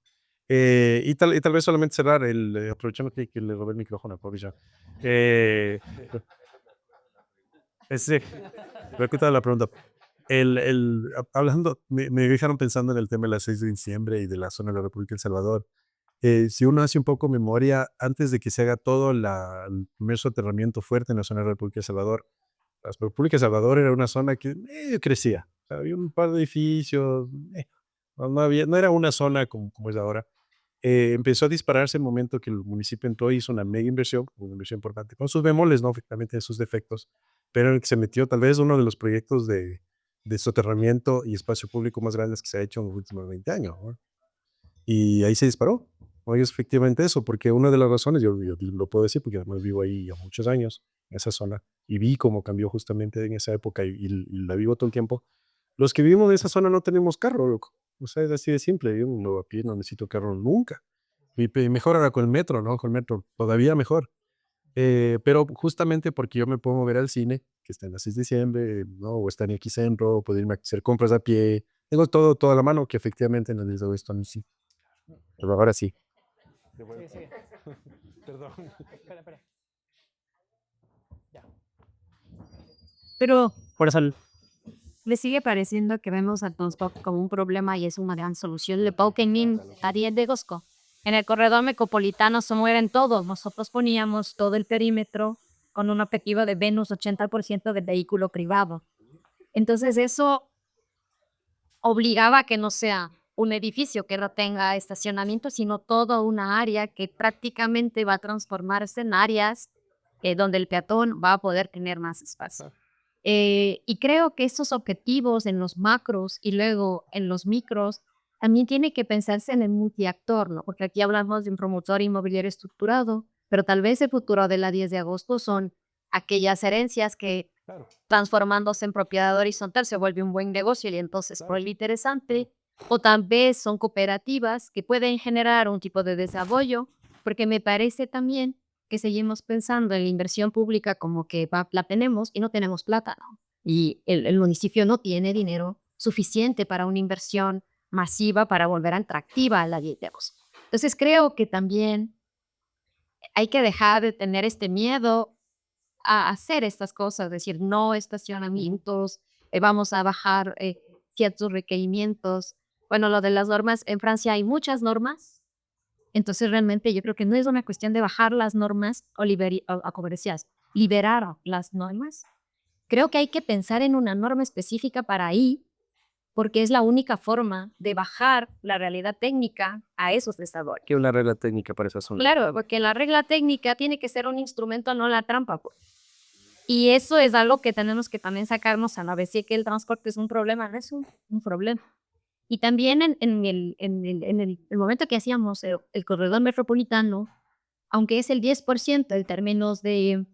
Y tal vez solamente cerrar, aprovechando que le robé el micrófono a Pobi ya. Sí, repito la pregunta. Hablando, me dejaron pensando en el tema de las 6 de diciembre y de la zona de la República de El Salvador. Si uno hace un poco memoria, antes de que se haga todo el primer soterramiento fuerte en la zona de la República de El Salvador, la República de El Salvador era una zona que medio crecía. O sea, había un par de edificios, no era una zona como es ahora. Empezó a dispararse el momento que el municipio entró y hizo una mega inversión, una inversión importante, con sus bemoles, ¿no? Efectivamente, sus defectos, pero en el que se metió tal vez uno de los proyectos de soterramiento y espacio público más grandes que se ha hecho en los últimos 20 años, ¿no? Y ahí se disparó. Hoy es efectivamente eso, porque una de las razones, yo lo puedo decir porque además vivo ahí ya muchos años, en esa zona, y vi cómo cambió justamente en esa época y la vivo todo el tiempo. Los que vivimos en esa zona no tenemos carro, loco. O sea, es así de simple. Yo no, a pie no necesito carro nunca. Y mejor ahora con el metro, ¿no? Con el metro, todavía mejor. Pero justamente porque yo me puedo mover al cine, que está en la 6 de diciembre, ¿no? O está en X Centro, puedo irme a hacer compras a pie. Tengo todo a la mano, que efectivamente en el 10 de agosto no sí. Pero ahora sí. Perdón. Espera. Ya. Pero Por eso, me sigue pareciendo que vemos al transporte como un problema y es una gran solución. Le Paukenin a 10 de Gosco. En el corredor metropolitano se mueren todos. Nosotros poníamos todo el perímetro con un objetivo de menos 80% de vehículo privado. Entonces eso obligaba a que no sea un edificio que no tenga estacionamiento, sino toda una área que prácticamente va a transformarse en áreas donde el peatón va a poder tener más espacio. Y creo que estos objetivos en los macros y luego en los micros también tiene que pensarse en el multiactor, ¿no? Porque aquí hablamos de un promotor inmobiliario estructurado, pero tal vez el futuro de la 10 de agosto son aquellas herencias que transformándose en propiedad horizontal se vuelve un buen negocio y entonces por el interesante, o tal vez son cooperativas que pueden generar un tipo de desarrollo, porque me parece también que seguimos pensando en la inversión pública como que la tenemos y no tenemos plata, ¿no? Y el municipio no tiene dinero suficiente para una inversión masiva para volver atractiva a la 10 de agosto. Entonces creo que también hay que dejar de tener este miedo a hacer estas cosas, decir no estacionamientos, vamos a bajar ciertos requerimientos. Bueno, lo de las normas, en Francia hay muchas normas, entonces realmente yo creo que no es una cuestión de bajar las normas o como decías, liberar las normas. Creo que hay que pensar en una norma específica para ahí, porque es la única forma de bajar la realidad técnica a esos desarrollos. ¿Qué es una regla técnica para esa zona? Claro, porque la regla técnica tiene que ser un instrumento, no la trampa, pues. Y eso es algo que tenemos que también sacarnos a la vez, si que el transporte es un problema, no es un problema. Y también en el momento que hacíamos el corredor metropolitano, aunque es el 10% en términos de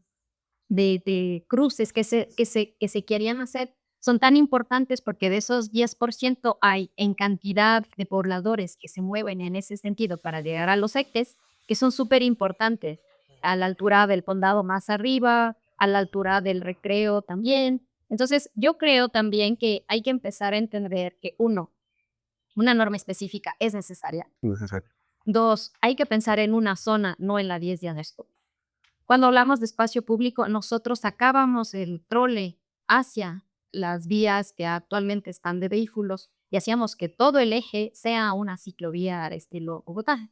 cruces que se querían hacer, son tan importantes porque de esos 10% hay en cantidad de pobladores que se mueven en ese sentido para llegar a los ECTES, que son súper importantes, a la altura del Condado más arriba, a la altura del Recreo también. Entonces, yo creo también que hay que empezar a entender que una norma específica es necesaria. Necesario. 2, hay que pensar en una zona, no en la 10 de agosto. Cuando hablamos de espacio público, nosotros sacábamos el trole hacia las vías que actualmente están de vehículos y hacíamos que todo el eje sea una ciclovía al estilo Bogotá.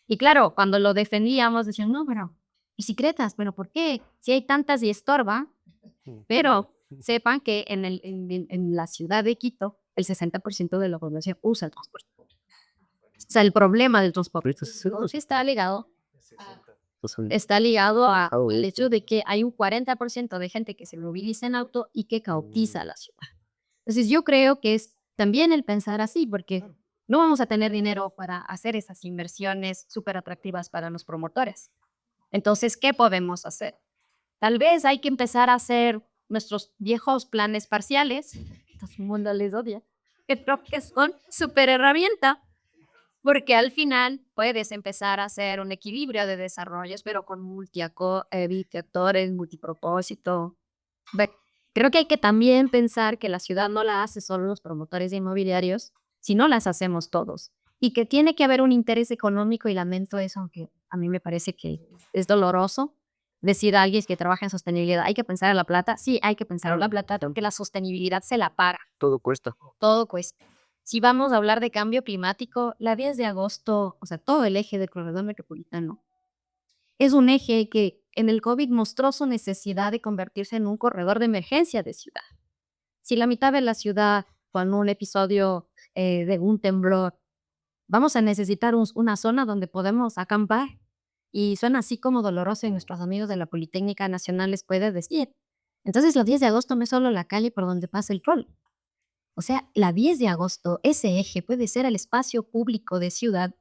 Y claro, cuando lo defendíamos decían, no, pero bicicletas, ¿pero por qué? Si hay tantas y estorba. Pero sepan que en la ciudad de Quito, el 60% de la población usa el transporte. O sea, el problema del transporte sí está ligado está ligado al hecho de que hay un 40% de gente que se moviliza en auto y que cautiza la ciudad. Entonces yo creo que es también el pensar así, porque no vamos a tener dinero para hacer esas inversiones súper atractivas para los promotores. Entonces, ¿qué podemos hacer? Tal vez hay que empezar a hacer nuestros viejos planes parciales, que todo el mundo les odia, que creo que son súper herramienta, porque al final puedes empezar a hacer un equilibrio de desarrollos, pero con multiactores, multipropósito. Creo que hay que también pensar que la ciudad no la hace solo los promotores inmobiliarios, sino las hacemos todos. Y que tiene que haber un interés económico, y lamento eso, aunque a mí me parece que es doloroso decir a alguien que trabaja en sostenibilidad, hay que pensar en la plata. Sí, hay que pensar en la plata, porque la sostenibilidad se la paga. Todo cuesta. Todo cuesta. Si vamos a hablar de cambio climático, la 10 de agosto, o sea, todo el eje del corredor metropolitano, es un eje que en el COVID mostró su necesidad de convertirse en un corredor de emergencia de ciudad. Si la mitad de la ciudad, con un episodio de un temblor, vamos a necesitar una zona donde podemos acampar. Y suena así como doloroso, y nuestros amigos de la Politécnica Nacional les puede decir. Entonces, la 10 de agosto no es solo la calle por donde pasa el troll. O sea, la 10 de agosto, ese eje puede ser el espacio público de ciudad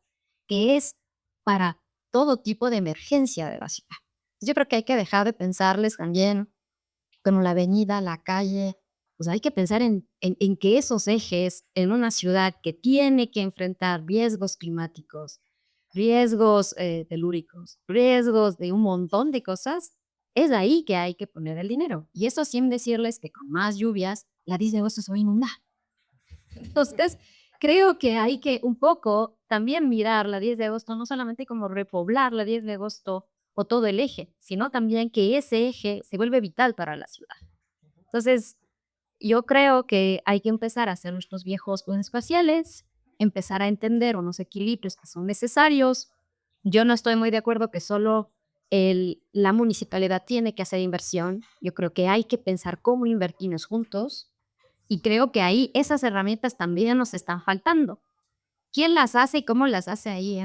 que es para todo tipo de emergencia de la ciudad. Yo creo que hay que dejar de pensarles también como la avenida, la calle. Pues hay que pensar en que esos ejes en una ciudad que tiene que enfrentar riesgos climáticos, riesgos telúricos, riesgos de un montón de cosas, es ahí que hay que poner el dinero. Y eso sin decirles que con más lluvias, la 10 de agosto se va a inundar. Entonces, creo que hay que un poco también mirar la 10 de agosto, no solamente como repoblar la 10 de agosto o todo el eje, sino también que ese eje se vuelve vital para la ciudad. Entonces, yo creo que hay que empezar a hacer nuestros viejos planes espaciales, empezar a entender unos equilibrios que son necesarios. Yo no estoy muy de acuerdo que solo la municipalidad tiene que hacer inversión. Yo creo que hay que pensar cómo invertimos juntos, y creo que ahí esas herramientas también nos están faltando. ¿Quién las hace y cómo las hace ahí?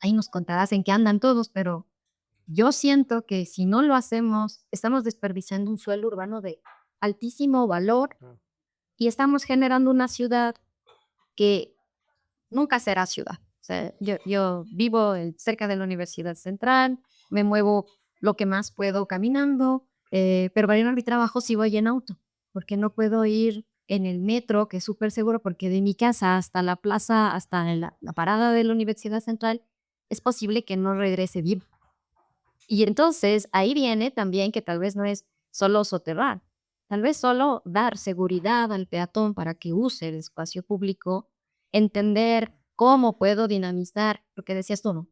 Ahí nos contarás en qué andan todos, pero yo siento que si no lo hacemos, estamos desperdiciando un suelo urbano de altísimo valor y estamos generando una ciudad que nunca será ciudad. O sea, yo vivo cerca de la Universidad Central, me muevo lo que más puedo caminando, pero para ir a mi trabajo sí voy en auto, porque no puedo ir en el metro, que es súper seguro, porque de mi casa hasta la plaza, hasta la parada de la Universidad Central, es posible que no regrese vivo. Y entonces ahí viene también que tal vez no es solo soterrar, tal vez solo dar seguridad al peatón para que use el espacio público, entender cómo puedo dinamizar, lo que decías tú, ¿no?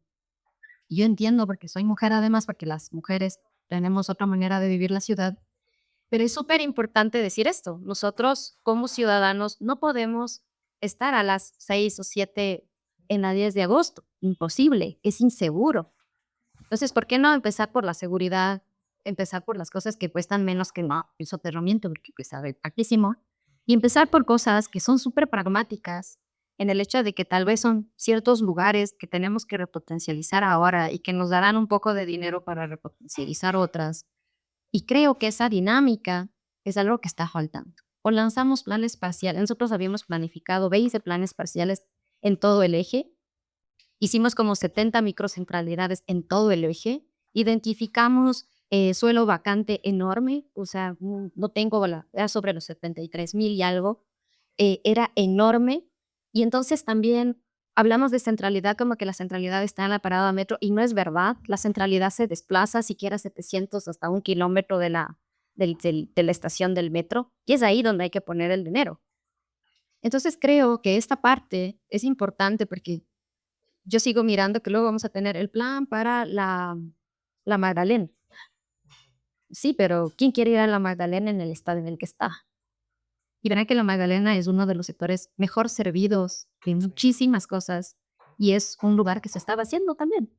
Yo entiendo porque soy mujer además, porque las mujeres tenemos otra manera de vivir la ciudad, pero es súper importante decir esto. Nosotros como ciudadanos no podemos estar a las 6 o 7 en la 10 de agosto, imposible, es inseguro. Entonces, ¿por qué no empezar por la seguridad? Empezar por las cosas que cuestan menos que el soterramiento, porque cuesta altísimo. Y empezar por cosas que son súper pragmáticas, en el hecho de que tal vez son ciertos lugares que tenemos que repotencializar ahora y que nos darán un poco de dinero para repotencializar otras. Y creo que esa dinámica es algo que está faltando. O lanzamos planes parciales. Nosotros habíamos planificado 20 planes parciales en todo el eje. Hicimos como 70 microcentralidades en todo el eje. Identificamos suelo vacante enorme, o sea, no tengo era sobre los 73,000 y algo. Era enorme. Y entonces también hablamos de centralidad como que la centralidad está en la parada metro, y no es verdad. La centralidad se desplaza siquiera 700 hasta 1 kilómetro de la estación del metro, y es ahí donde hay que poner el dinero. Entonces creo que esta parte es importante, porque yo sigo mirando que luego vamos a tener el plan para la Magdalena. Sí, pero ¿quién quiere ir a la Magdalena en el estado en el que está? Y verán que la Magdalena es uno de los sectores mejor servidos de muchísimas cosas, y es un lugar que se estaba haciendo también.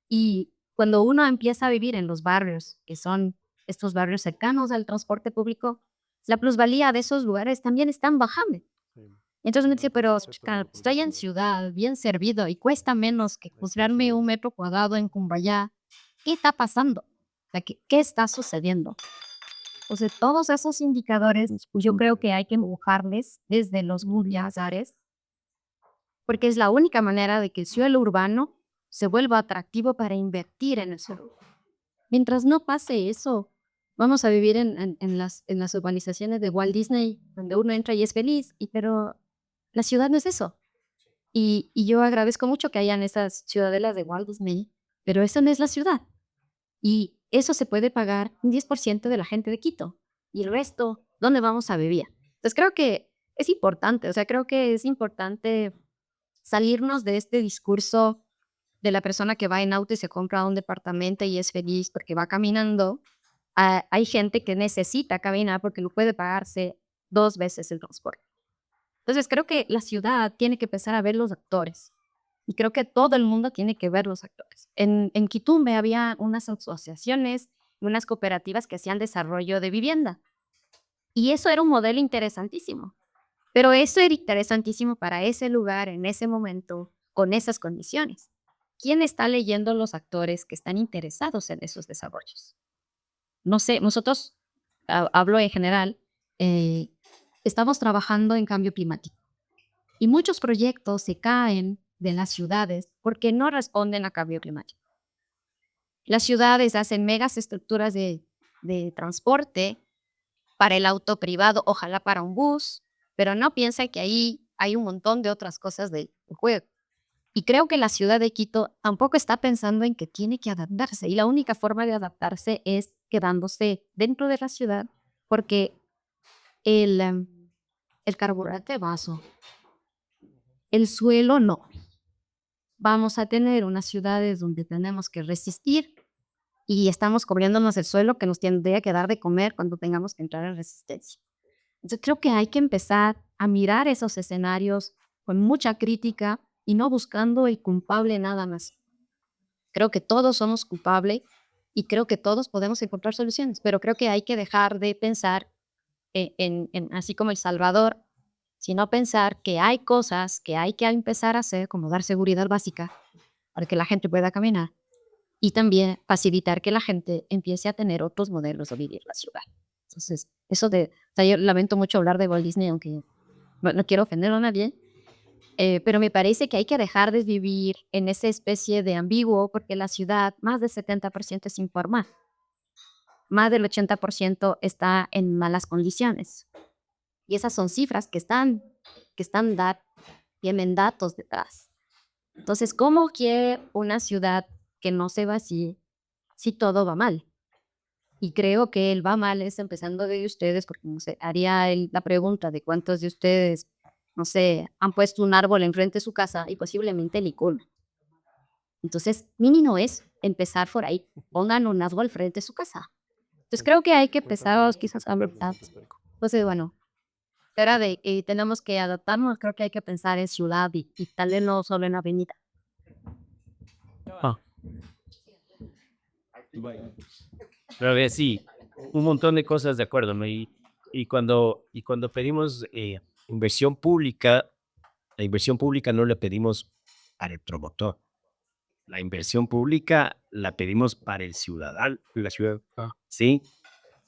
Y cuando uno empieza a vivir en los barrios, que son estos barrios cercanos al transporte público, la plusvalía de esos lugares también están bajando. Entonces me dice, pero chica, estoy en ciudad, bien servido y cuesta menos que construirme un metro cuadrado en Cumbayá. ¿Qué está pasando? O sea, ¿qué está sucediendo? O sea, todos esos indicadores, yo creo que hay que empujarles desde los Mundiazares, porque es la única manera de que el suelo urbano se vuelva atractivo para invertir en el suelo. Mientras no pase eso, vamos a vivir en las urbanizaciones de Walt Disney, donde uno entra y es feliz, pero la ciudad no es eso. Y yo agradezco mucho que hayan esas ciudadelas de Walt Disney, pero eso no es la ciudad. Y eso se puede pagar un 10% de la gente de Quito. Y el resto, ¿dónde vamos a vivir? Entonces creo que es importante, o sea, creo que es importante salirnos de este discurso de la persona que va en auto y se compra un departamento y es feliz porque va caminando. Hay gente que necesita caminar porque no puede pagarse 2 veces el transporte. Entonces creo que la ciudad tiene que empezar a ver los actores. Y creo que todo el mundo tiene que ver los actores. En Quitumbe había unas asociaciones y unas cooperativas que hacían desarrollo de vivienda. Y eso era un modelo interesantísimo. Pero eso era interesantísimo para ese lugar, en ese momento, con esas condiciones. ¿Quién está leyendo los actores que están interesados en esos desarrollos? No sé, nosotros, hablo en general, estamos trabajando en cambio climático. Y muchos proyectos se caen de las ciudades porque no responden a cambio climático. Las ciudades hacen megas estructuras de transporte para el auto privado, ojalá para un bus, pero no piensa que ahí hay un montón de otras cosas de juego. Y creo que la ciudad de Quito tampoco está pensando en que tiene que adaptarse. Y la única forma de adaptarse es quedándose dentro de la ciudad, porque el carburante vaso, el suelo no. Vamos a tener unas ciudades donde tenemos que resistir y estamos cobriéndonos el suelo que nos tendría que dar de comer cuando tengamos que entrar en resistencia. Entonces creo que hay que empezar a mirar esos escenarios con mucha crítica y no buscando el culpable nada más. Creo que todos somos culpables y creo que todos podemos encontrar soluciones, pero creo que hay que dejar de pensar así como El Salvador, sino pensar que hay cosas que hay que empezar a hacer, como dar seguridad básica para que la gente pueda caminar y también facilitar que la gente empiece a tener otros modelos de vivir la ciudad. Entonces, eso o sea, yo lamento mucho hablar de Walt Disney, aunque no quiero ofender a nadie, pero me parece que hay que dejar de vivir en esa especie de ambiguo, porque la ciudad, más del 70% es informal, más del 80% está en malas condiciones. Y esas son cifras tienen datos detrás. Entonces, ¿cómo quiere una ciudad que no se vacíe si todo va mal? Y creo que el va mal es empezando de ustedes, porque no sé, haría la pregunta de cuántos de ustedes, no sé, han puesto un árbol enfrente de su casa y posiblemente el icono. Entonces, mínimo es empezar por ahí. Pongan un árbol frente a su casa. Entonces, creo que hay que empezar quizás a adaptar. Entonces, bueno, era de tenemos que adaptarnos. Creo que hay que pensar en ciudad y tal vez no solo en avenida. Pero sí, un montón de cosas de acuerdo, ¿no? Y cuando pedimos inversión pública, la inversión pública no la pedimos para el promotor. La inversión pública la pedimos para el ciudadano. La ciudad. Sí,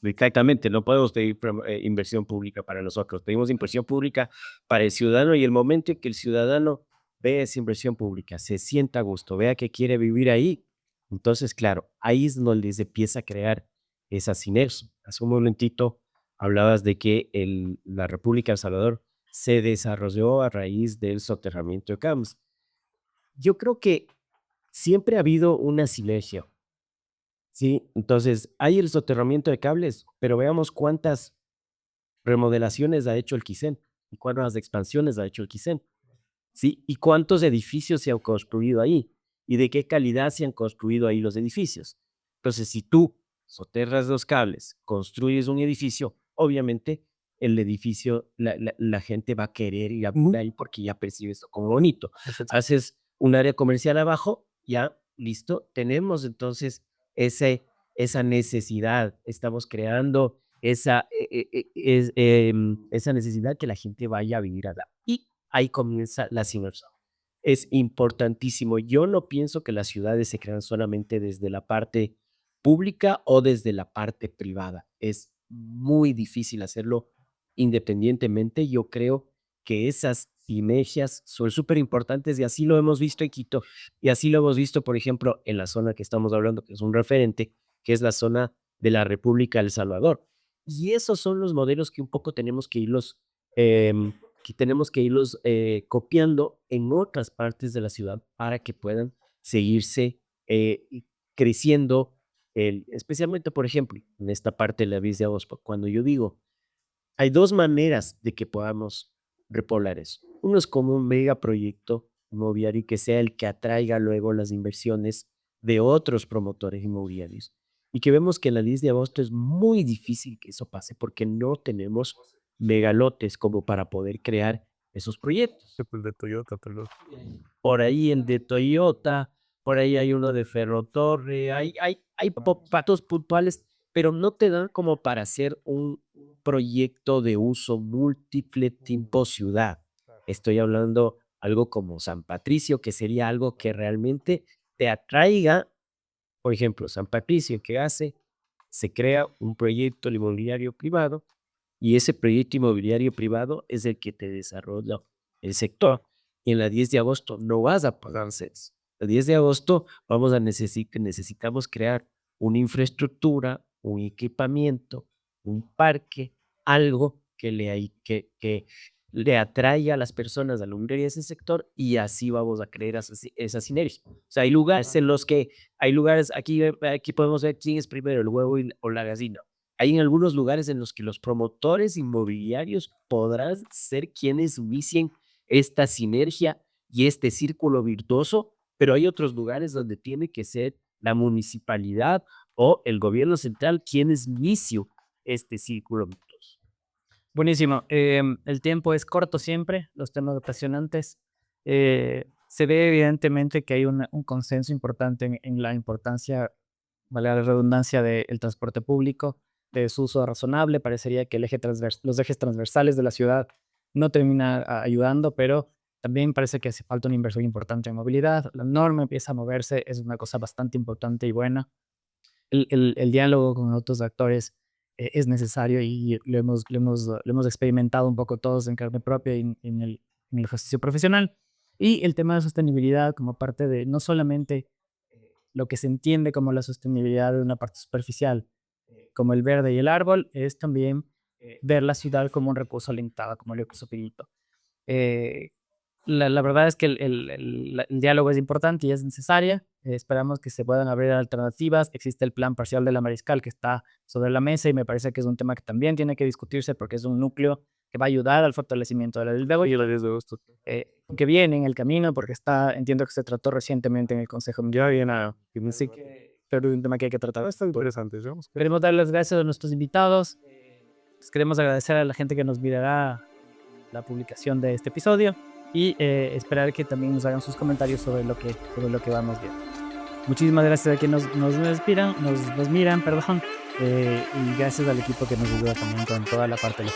exactamente. No podemos pedir inversión pública para nosotros. Pedimos inversión pública para el ciudadano y el momento en que el ciudadano ve esa inversión pública, se sienta a gusto, vea que quiere vivir ahí, entonces, claro, ahí es donde se empieza a crear esa sinergia. Hace un momentito hablabas de que la República de El Salvador se desarrolló a raíz del soterramiento de campos. Yo creo que siempre ha habido una sinergia, ¿sí? Entonces, hay el soterramiento de cables, pero veamos cuántas remodelaciones ha hecho el Quisén y cuántas expansiones ha hecho el Quisén, ¿sí? Y cuántos edificios se han construido ahí y de qué calidad se han construido ahí los edificios. Entonces, si tú soterras los cables, construyes un edificio, obviamente el edificio, la gente va a querer ir a vivir ahí porque ya percibe esto como bonito. Haces un área comercial abajo, ya, listo, tenemos entonces esa necesidad, estamos creando esa necesidad que la gente vaya a vivir allá. Y ahí comienza la inversión. Es importantísimo. Yo no pienso que las ciudades se crean solamente desde la parte pública o desde la parte privada. Es muy difícil hacerlo independientemente. Yo creo que esas sinergias son súper importantes y así lo hemos visto en Quito y así lo hemos visto, por ejemplo, en la zona que estamos hablando, que es un referente, que es la zona de la República de El Salvador. Y esos son los modelos que un poco em, tenemos que irlos copiando en otras partes de la ciudad para que puedan seguirse creciendo, especialmente, por ejemplo, en esta parte de la Vía de Agosto. Cuando yo digo, hay dos maneras de que podamos repoblar eso. Uno es como un megaproyecto inmobiliario que sea el que atraiga luego las inversiones de otros promotores inmobiliarios. Y que vemos que en la 10 de agosto es muy difícil que eso pase porque no tenemos megalotes como para poder crear esos proyectos. El de Toyota, perdón. Por ahí el de Toyota, por ahí hay uno de Ferrotorre, hay patos puntuales, pero no te dan como para hacer un proyecto de uso múltiple tipo ciudad. Estoy hablando algo como San Patricio, que sería algo que realmente te atraiga. Por ejemplo, San Patricio, ¿qué hace? Se crea un proyecto inmobiliario privado y ese proyecto inmobiliario privado es el que te desarrolla el sector. Y en la 10 de agosto no vas a pagar CES. La 10 de agosto necesitamos crear una infraestructura, un equipamiento, un parque, algo que le atraiga a las personas a alumbrar ese sector y así vamos a crear esa sinergia. O sea, hay lugares, aquí podemos ver quién es primero, el huevo o la gallina. Hay en algunos lugares en los que los promotores inmobiliarios podrán ser quienes inicien esta sinergia y este círculo virtuoso, pero hay otros lugares donde tiene que ser la municipalidad o el gobierno central quienes inicie este círculo virtuoso. Buenísimo. El tiempo es corto siempre, los temas apasionantes. Se ve evidentemente que hay un consenso importante en la importancia, valga la redundancia, del transporte público, de su uso razonable. Parecería que los ejes transversales de la ciudad no terminan ayudando, pero también parece que hace falta una inversión importante en movilidad. La norma empieza a moverse, es una cosa bastante importante y buena. El diálogo con otros actores es necesario y lo hemos experimentado un poco todos en carne propia y en el ejercicio profesional. Y el tema de sostenibilidad como parte de no solamente lo que se entiende como la sostenibilidad de una parte superficial, como el verde y el árbol, es también ver la ciudad como un recurso limitado, como el recurso finito. La verdad es que el diálogo es importante y es necesaria. Esperamos que se puedan abrir alternativas. Existe el plan parcial de la Mariscal que está sobre la mesa y me parece que es un tema que también tiene que discutirse porque es un núcleo que va a ayudar al fortalecimiento de la del Bego y la 10 de agosto, que viene en el camino porque entiendo que se trató recientemente en el Consejo Mundial y así que pero es un tema que hay que tratar. Está interesante, ¿no? Queremos dar las gracias a nuestros invitados. Les queremos agradecer a la gente que nos mirará la publicación de este episodio y esperar que también nos hagan sus comentarios sobre lo que vamos viendo. Muchísimas gracias a quienes nos miran, perdón, y gracias al equipo que nos ayuda también con toda la parte de